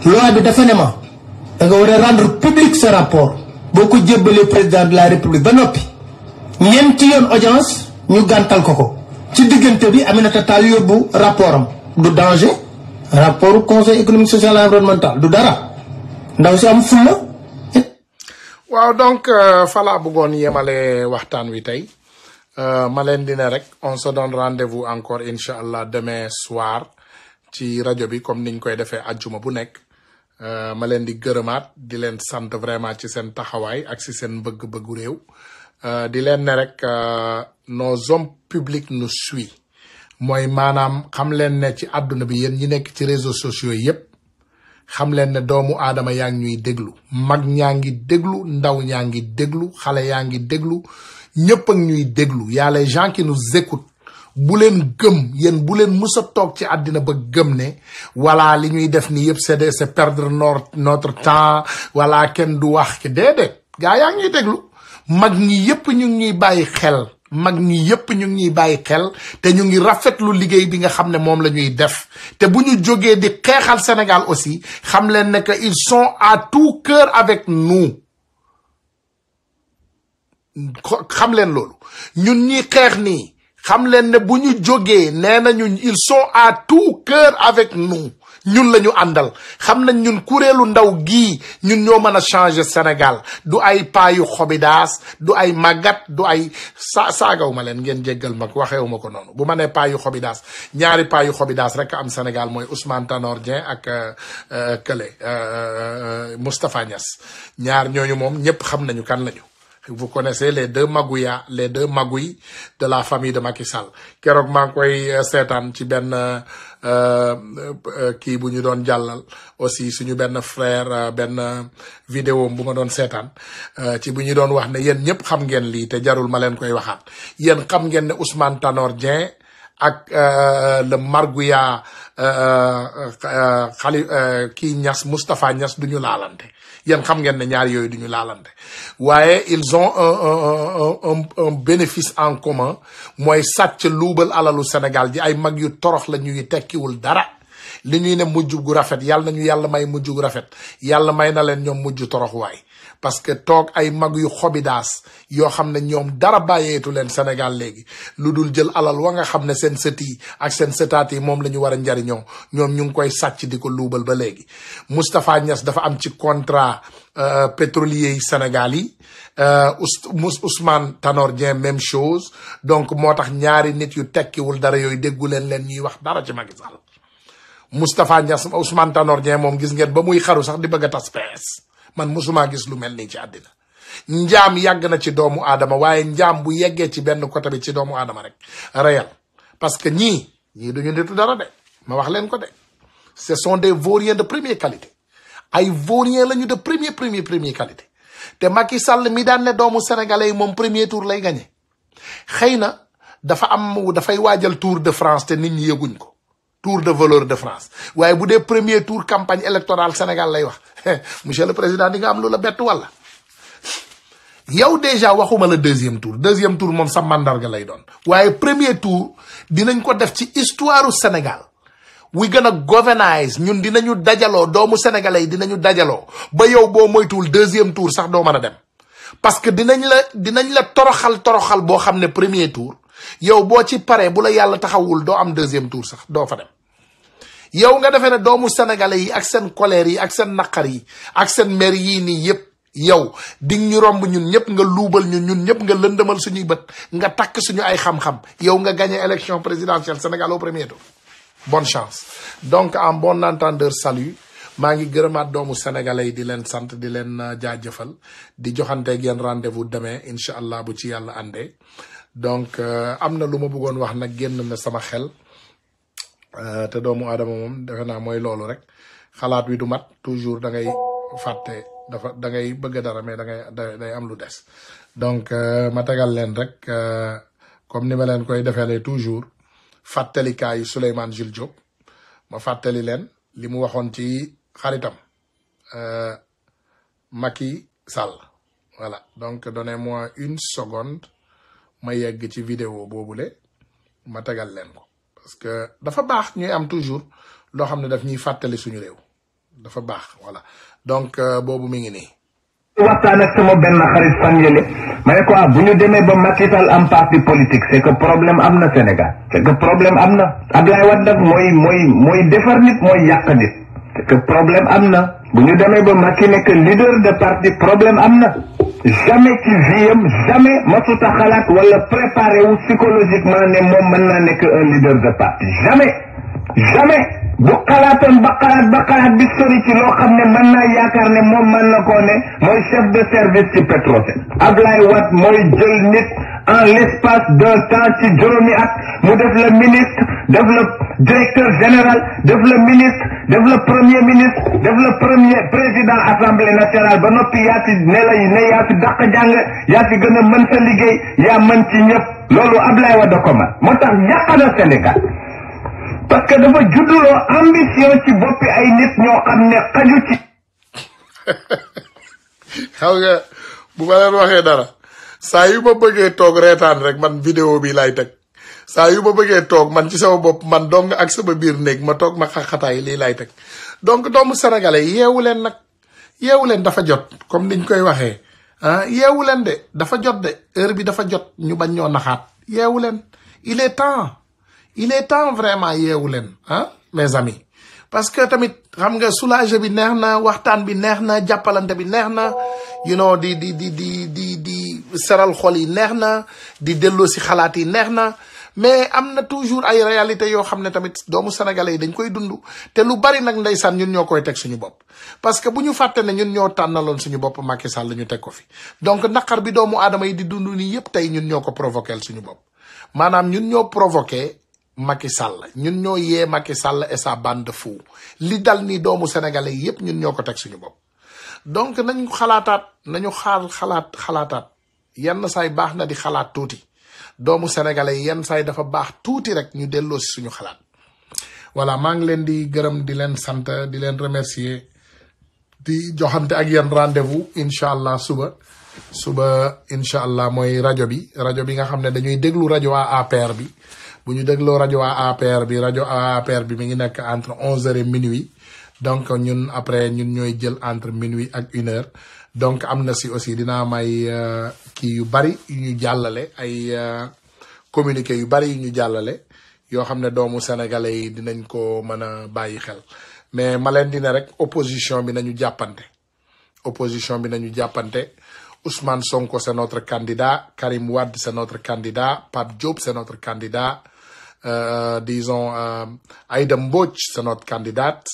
S2: loi bi dafa ne ma da nga war a rendre public ce rapport boo ko jébbalee président de la république ba noppi ñeenti yoon audience ñu gàntal ko ci diggante bi Aminata Tall yóbbu rapport am du danger rapport conseil économique social et environnemental du dara ndaw si am fulla
S1: waaw donc fala bëggoon yemale waxtaan wi tey ma leen dina rek on se donne rendez-vous encore incha allah demain soir ci rajo bi comme niñ koy defee ajjuma bu nekk ma leen di gërëmaat di leen sant vraiment ci seen taxawaay ak ci seen bëgg-bëggu réew di leen ne rek nos hommes publics nous suivent mooy maanaam xam leen ne ci àdduna bi yéen ñi nekk ci réseaux sociaux yépp xam leen ne doomu aadama yaa ngi ñuy déglu mag ñaa ngi déglu ndaw ñaa ngi déglu xale yaa ngi déglu ñëpp ak ñuy déglu y a les gens qui nous écoutent bu leen gëm yéen bu leen mus a toog ci àddina ba gëm ne voilà li ñuy def ni yëpp c'est perdre notre temps voilà kenn du wax ki déedéet gaa yaa ngi ñuy déglu mag ñi yëpp ñu ngi ñuy bàyyi xel mag ñi yëpp ñu ngi ñuy bàyyi xel te ñu ngi rafetlu liggéey bi nga xam ne moom la ñuy def te bu ñu jógee di xeexal Sénégal aussi xam leen ne que ils sont à tout cœur avec nous xam leen loolu ñun ñi xeex nii xam leen ne bu ñu jógee nee nañu ils sont à tout cœur avec nous ñun lañu àndal xam nañ ñun kuréelu ndaw gii ñun ñoo mën a changer Sénégal du ay paayu xobidaas du ay màggat du ay saagaw ma leen ngeen jéggal ma waxeewu ma ko noonu bu ma nee paayu xobidaas ñaari paayu xobidaas rek am Sénégal mooy Ousmane Tanor Dieng ak Moustapha Niasse ñaar ñooñu moom ñëpp xam nañu kan lañu. Vous connaissez les deux magouillas les deux magouilles de la famille de Macky Sall keroog maa ngi koy seetaan ci benn kii bu ñu doon jàllal aussi suñu benn frère benn vidéo bu ma doon seetaan ci bu ñu doon wax ne yéen ñëpp xam ngeen lii te jarul ma leen koy waxaat yéen xam ngeen ne Ousmane Tanor Dieng ak le margouillat kii Niass Moustapha Niasse du ñu laalante yéen xam ngeen ne ñaar yooyu du ñu laalante waaye ils ont un bénéfice en commun mooy sàcc luubal alalu Sénégal ji ay mag yu torox la ñuy tekkiwul dara li ñuy ne mujj gu rafet yàlla nañu yàlla may mujj gu rafet yàlla may na leen ñoom mujj torox waay parce que toog ay mag yu xobidaas yoo xam ne ñoom dara bàyyeetu leen Sénégal léegi lu dul jël alal wa nga xam ne seen sët yi ak seen sëtaat yi moom la ñu war a njariñoo ñoom ñu ngi koy sàcc di ko luubal ba léegi Moustapha Niasse dafa am ci contrat pétrolier yi Sénégal yi Ousmane Tanor Dieng même chose donc moo tax ñaari nit yu tekkiwul dara yooyu déggu leen ñuy wax dara ci Macky Sall Moustapha Niasse Ousmane Tanor Dieng moom gis ngeen ba muy xaru sax di bëgg a tas PS man musuma gis lu mel nii ci àddina njaam yàgg na ci doomu aadama waaye njaam bu yeggee ci benn côté bi ci doomu aadama rek réel parce que ñii duñu nitu dara de ma wax leen ko de ce sont des vauriens de première qualité ay vauriens lañu de première qualité te Macky Sall mi daan ne doomu sénégalais yi moom premier tour lay gagné xëy na dafay waajal Tour de France te nit ñi yëguñ ko tour de voleur de France waaye bu dee premier tour campagne électorale Sénégal lay wax monsieur le président di nga am lu la bett wala yow déjà waxuma la deuxième tour moom sa mandarga lay doon waaye premier tour dinañ ko def ci histoire Sénégal we gonna governize ñun dinañu dajaloo doomu sénégalais yi dinañu dajaloo ba yow boo moytuwul deuxième tour sax doo mën a dem parce que dinañ la toroxal boo xam ne premier tour yow boo ci paree bu la yàlla taxawul doo am deuxième tour sax doo fa dem yow nga defee ne doomu sénégalais yi ak seen colère yi ak seen naqar yi ak seen mer yii nii yëpp yow di ñu romb ñun ñëpp nga luubal ñun ñëpp nga lëndëmal suñuy bët nga takk suñu ay xam-xam yow nga gagné élection présidentielle Sénégal au premier tour bonne chance donc en bon entendeur salut maa ngi gërëmaat doomu sénégalais yi di leen sant di leen jaajëfal di joxanteeg yéen rendez-vous demain incha allah bu ci yàlla àndee donc am na lu ma bëggoon wax nag génn na sama xel te doomu aadama moom defe naa mooy loolu rek xalaat wi du mat toujours da ngay fàtte da ngay bëgg dara mais day am lu des donc ma tegal leen rek comme ni ma leen koy defee toujours fàttalikaayu Souleymane Jules Diop ma fàttali leen li mu waxoon ci xaritam Macky Sall voilà donc donnez-moi une seconde ma yegg ci vidéo boobule ma tegal leen ko parce que dafa baax ñuy am toujours loo xam ne daf ñuy fàttali suñu réew dafa baax voilà donc boobu mi ngi nii.
S5: waxtaan ak sama benn xarit fan yële ma ne ko bu ñu demee ba Macky Sall am parti politique c'est que problème am na Sénégal c'est que problème am na Abdoulaye Wade nag mooy defar nit mooy yàq nit c'est que problème am na bu ñu demee ba Macky nekk leader de parti problème am na jamais ci viem jamais masuta xalaat wala préparé wu psychologiquement ne moom mën naa nekk un leader de parti jamais bu xalaatoon ba xalaat bi sori ci loo xam ne mën naa yaakaar ne moom mën na koo ne mooy chef de service ci Petrosen Ablaye Wade mooy jël nit en l'espace d'un temps ci juróomi at mu def le ministre def le directeur général def le ministre def le premier ministre def le premier président assemblée nationale ba noppi yaa fi yaa fi dàq jàng yaa fi gën a mën sa liggéey yaa mën ci ñëpp loolu Ablaye Wade ko man moo tax yàq na Sénégal parce que dafa judduloo ambition ci boppi ay nit ñoo xam ne xaju ci.
S1: xaw nga bu ma leen waxee dara saa yu ma bëggee toog reetaan rek man vidéo bi laay teg saa yu ma bëggee toog man ci sama bopp man dong ak sama biir néeg ma toog ma xaxataay lii laay teg donc doomu sénégalais yeewu leen nag yeewu leen dafa jot comme niñ koy waxee yeewu leen de dafa jot de heure bi dafa jot ñu bañ ñoo naxaat yeewu leen il est temps vraiment yeewu leen mes amis parce que tamit xam nga soulagé bi neex na waxtaan bi neex na jàppalante bi neex na you know di seral xol yi neex na di delloo si xalaat yi neex na mais am na toujours ay réalité yoo xam ne tamit doomu sénégalais yi dañ koy dund te lu bari nag ndeysaan ñun ñoo koy teg suñu bopp parce que bu ñu fàtte ne ñun ñoo tànnaloon suñu bopp Macky Sall ñu teg ko fi donc naqar bi doomu aadama yi di dund nii yépp tey ñun ñoo ko provoqué suñu bopp maanaam ñun ñoo provoqué Macky Sall ñun ñoo yee Macky Sall et sa bande de fous li dal ni doomu sénégalais yi yépp ñun ñoo ko teg suñu bopp donc nañu xalaataat nañu xalaataat yenn saay baax na di xalaat tuuti doomu sénégalais yenn saay dafa baax tuuti rek ñu delloo si suñu xalaat voilà maa ngi leen di gërëm di leen sant di leen remercier di joxante ak yéen rendez-vous incha allah suba incha allah mooy rajo bi nga xam ne dañuy déglu rajo APR bi bu ñu dégloo rajo APR bi mi ngi nekk entre 11h et minuit donc ñun après ñun ñooy jël entre minuit ak 1h donc am na si aussi dinaa may kii yu bari yu ñu jàllale ay communiqué yu bari yu ñu jàllale yoo xam ne doomu sénégalais yi dinañ ko mën a bàyyi xel mais ma leen di ne rek opposition bi nañu jàppante Ousmane Sonko c'est notre candidat Karim Wade c'est notre candidat Pape Diop c'est notre candidat disons Aïda Mbodj c'est notre candidate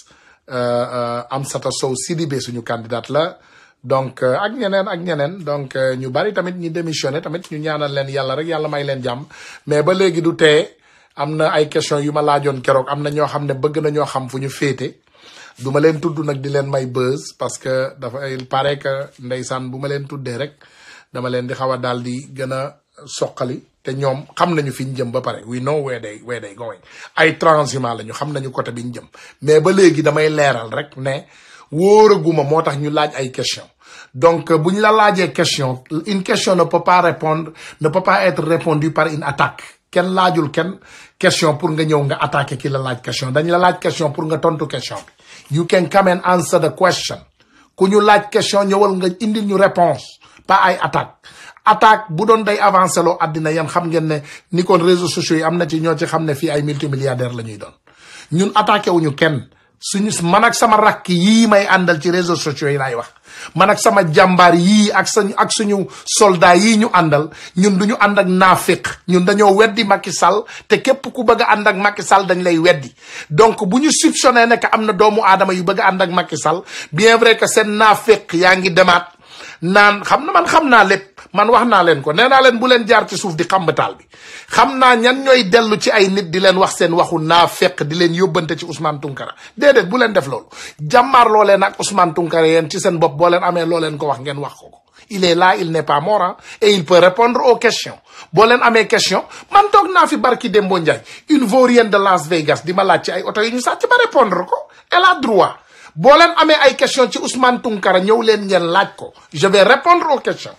S1: Amsatou Sow Sidibé suñu candidate la donc ak ñeneen donc ñu bari tamit ñi démissionné tamit ñu ñaanal leen yàlla rek yàlla may leen jàmm mais ba léegi du tee am na ay question yu ma laajoon keroog am na ñoo xam ne bëgg na ñoo xam fu ñu féete du ma leen tudd nag di leen may buzz parce que dafa il paraît que ndeysaan bu ma leen tuddee rek dama leen di xaw a daal di gën a soqali te ñoom xam nañu fi ñu jëm ba pare we know where they going ay transhumants lañu xam nañu côté bi ñu jëm mais ba léegi damay leeral rek ne wóoraguma moo tax ñu laaj ay question donc bu ñu la laajee question une question ne peut pas être répondue par une attaque kenn laajul kenn question pour nga ñëw nga attaquer ki la laaj question dañ la laaj question pour nga tontu question bi you can come and answer the question ku ñu laaj question ñëwal nga indil ñu réponse pas ay attaque bu doon day avancé loo àddina yéen xam ngeen ne ni kon réseaux sociaux yi am na ci ñoo ci xam ne fii ay multimilliardaires la ñuy doon ñun attaqué wuñu kenn man ak sama rakk yii may àndal ci réseaux sociaux yi laay wax man ak sama jàmbaar yii ak suñu soldat yii ñu àndal ñun duñu ànd ak naafiq ñun dañoo weddi Macky Sall te képp ku bëgg a ànd ak Macky Sall dañ lay weddi donc bu ñu soupçonné ne que am na doomu aadama yu bëgg a ànd ak Macky Sall bien vrai que seen naafiq yaa ngi demaat naan xam naa lépp man wax naa leen ko nee naa leen bu leen jaar ci suuf di xambataal bi xam naa ñan ñooy dellu ci ay nit di leen wax seen waxu naafeq di leen yóbbante ci Ousmane Tounkara déedéet bu leen def loolu jàmmaar loo leen ak Ousmane Tounkara yéen ci seen bopp boo leen amee loo leen ko wax ngeen wax ko il est là il n'est pas mort et il peut répondre aux questions boo leen amee question man toog naa fi barki Dembo Ndiaye une vaurienne de Las Vegas di ma laaj ci ay oto yi ñu sàcc ba répondre ko elle a droit boo leen amee ay question ci Ousmane Tounkara ñëw leen ngeen laaj ko je vais répondre aux questions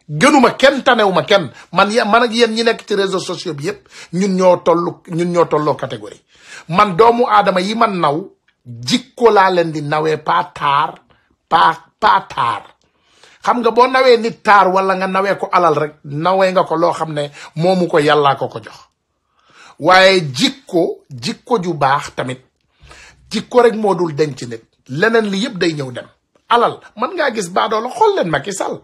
S1: gënuma kenn tanewuma kenn man ak yéen ñi nekk ci réseaux sociaux bi yépp ñun ñoo tolloo catégorie man doomu aadama yi man naw jikko laa leen di nawee pas taar xam nga boo nawee nit taar wala nga nawee ko alal rek nawee nga ko loo xam ne moomu ko yàllaa ko jox waaye jikko ju baax tamit jikko rek moo dul denc nit leneen li yëpp day ñëw dem alal man ngaa gis baadoola xool leen Macky Sall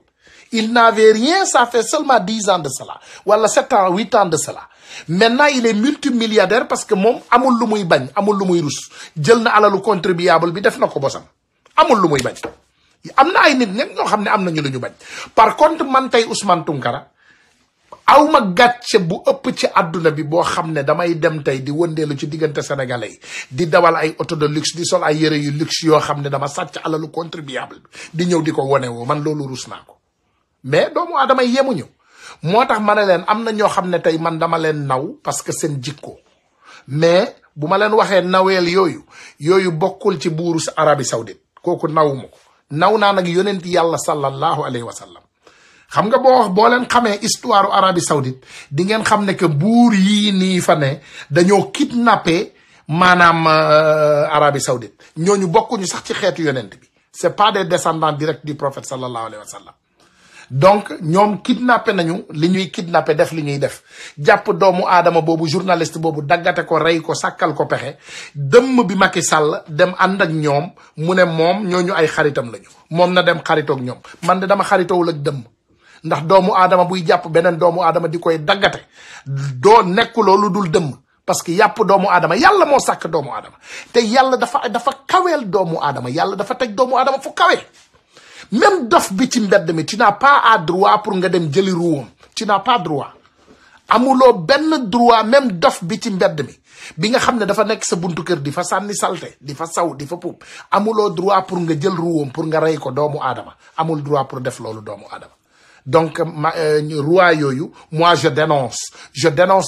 S1: il n'avait rien ça fait seulement 10 ans de cela wala 7 ans 8 ans de cela maintenant il est multimilliardaire parce que moom amul lu muy bañ amul lu muy rus jël na alalu contribuable bi def na ko bosam amul lu muy bañ am na ay nit ñen ñoo xam ne am nañu lu ñu bañ par contre man tey Ousmane Tounkara awma gàcce bu ëpp ci àdduna bi boo xam ne damay dem tey di wëndeelu ci diggante sénégalais yi di dawal ay auto de luxe di sol ay yëre yu luxe yoo xam ne dama sàcc alalu contribuable bi di ñëw di ko wone woo man loolu rus naa ko mais doomu aadama yemuñu moo tax ma ne leen am na ñoo xam ne tey man dama leen naw parce que seen jikko mais bu ma leen waxee naweel yooyu bokkul ci buuru Arabie Saoudite kooku nawuma ko naw naa nag yonent yàlla sallallahu alayhi wa sallam xam nga boo leen xamee histoire Arabie Saoudite di ngeen xam ne que buur yii nii fa ne dañoo kidnappé maanaam Arabie Saoudite ñooñu bokkuñu sax ci xeetu yonent bi c'est pas des descendants directs du prophète sallallahu alayhi wa sallam donc ñoom kidnappé nañu li ñuy kidnappé def li ñuy def jàpp doomu aadama boobu journaliste boobu daggate ko rey ko sàkkal ko pexe dëmm bi Macky Sall dem ànd ak ñoom mu ne moom ñooñu ay xaritam lañu moom na dem xaritoog ñoom man de dama xaritowul ak dëmm ndax doomu aadama buy jàpp beneen doomu aadama di koy daggate doo nekkuloo lu dul dëmm parce que yàpp doomu aadama yàlla moo sàkk doomu aadama te yàlla dafa kaweel doomu aadama yàlla dafa teg doomu aadama fu kawe même dof bi ci mbedd mi tu n'as pas à droit pour nga dem jëli ruwam tu n'as pas droit amuloo benn droit même dof bi ci mbedd mi bi nga xam ne dafa nekk sa buntu kër di fa sànni salte di fa saw di fa puub amuloo droit pour nga jël ruwam pour nga rey ko doomu aadama amul droit pour def loolu doomu aadama donc roi yooyu moi je dénonce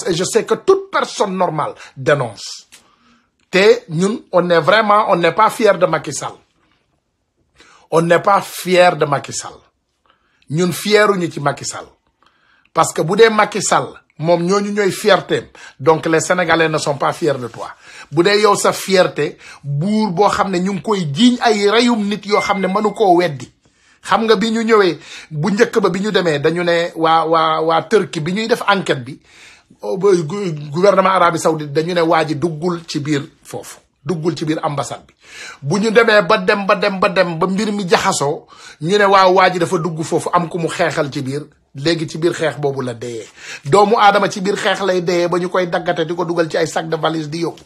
S1: et je sais que toute personne normale dénonce te ñun on n'est pas fier de Macky Sall on n'est pas fier de Macky Sall ñun fieruñu ci Macky Sall parce que bu dee Macky Sall moom ñooñu ñooy fierté donc les Sénégalais ne sont pas fiers de toi bu dee yow sa fierté buur boo xam ne ñu ngi koy jiiñ ay reyum nit yoo xam ne mënu koo weddi xam nga bi ñu ñëwee bu njëkk ba bi ñu demee dañu ne waa Turquie bi ñuy def enquête bi gouvernement Arabie Saoudite dañu ne waa ji duggul ci biir foofu duggul ci biir ambassade bi bu ñu demee ba mbir mi jaxasoo ñu ne waa ji dafa dugg foofu am ku mu xeexal ci biir léegi ci biir xeex boobu la deyee doomu aadama ci biir xeex lay deyee ba ñu koy daggate di ko dugal ci ay sac de valise di yóbbu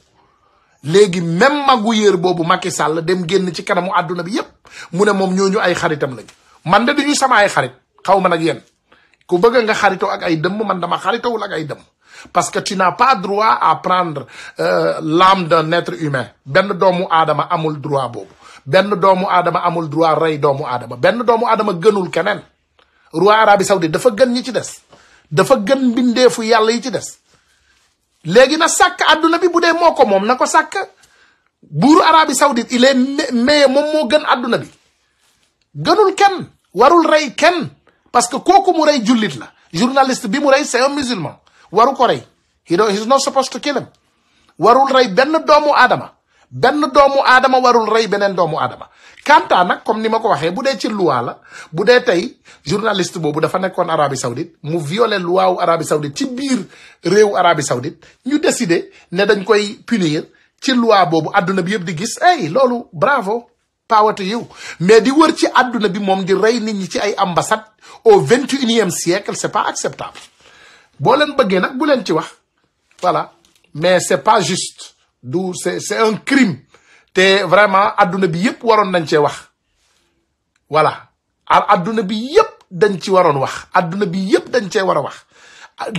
S1: léegi même magu yéer boobu Macky Sall dem génn ci kanamu àdduna bi yépp mu ne moom ñooñu ay xaritam lañu man de duñu sama ay xarit xaw ma nag yéen ku bëgg nga xaritoo ak ay dëmm man dama xaritowul ak ay dëmm parce que tu n'as pas droit à prendre l'âme d'un être humain benn doomu aadama amul droit boobu benn doomu aadama amul droit rey doomu aadama benn doomu aadama gënul keneen roi Arabie Saoudite dafa gën ñi ci des dafa gën mbindeefu yàlla yi ci des léegi na sàkk àdduna bi bu dee moo ko moom na ko sàkk buuru Arabie Saoudite il est mais moom moo gën àdduna bi gënul kenn warul rey kenn parce que kooku mu rey jullit la journaliste bi mu rey c'est un musulman waru ko rey he's not supposed to kill him warul rey benn doomu aadama warul rey beneen doomu aadama kanta nag comme ni ma ko waxee bu dee ci loi la bu dee tey journaliste boobu dafa nekkoon Arabie Saoudite mu violé loi wu Arabie Saoudite ci biir réewu Arabie Saoudite ñu décider ne dañ koy punir ci loi boobu adduna bi yëpp di gis loolu bravo power to you mais di wër ci adduna bi moom di rey nit ñi ci ay ambassade au 21e siècle c'est pas acceptable boo leen bëggee nag bu leen ci wax voilà mais c'est pas juste c'est un crime te vraiment adduna bi yëpp waroon nañ cee wax voilà adduna bi yëpp dañ ci waroon wax adduna bi yëpp dañ cee war a wax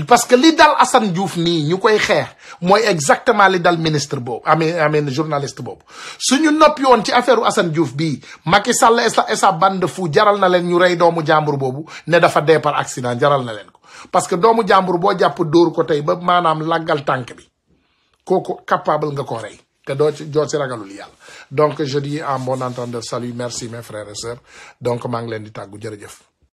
S1: parce que li dal Assane Diouf nii ñu koy xeex mooy exactement li dal ministre boobu amee journaliste boobu suñu noppi woon ci affaire Assane Diouf bii Macky Sall et sa bande fou jaral na leen ñu rey doomu jàmbur boobu ne dafa dee par accident jaral na leen ko parce que doomu jàmbur boo jàpp dóor ko tey ba maanaam laggal tànk bi kooku capable nga ko rey te doo ci ragalul yàlla donc je dis en bon entendeur salut merci mes frères et sœurs donc maa ngi leen di tàggu jërëjëf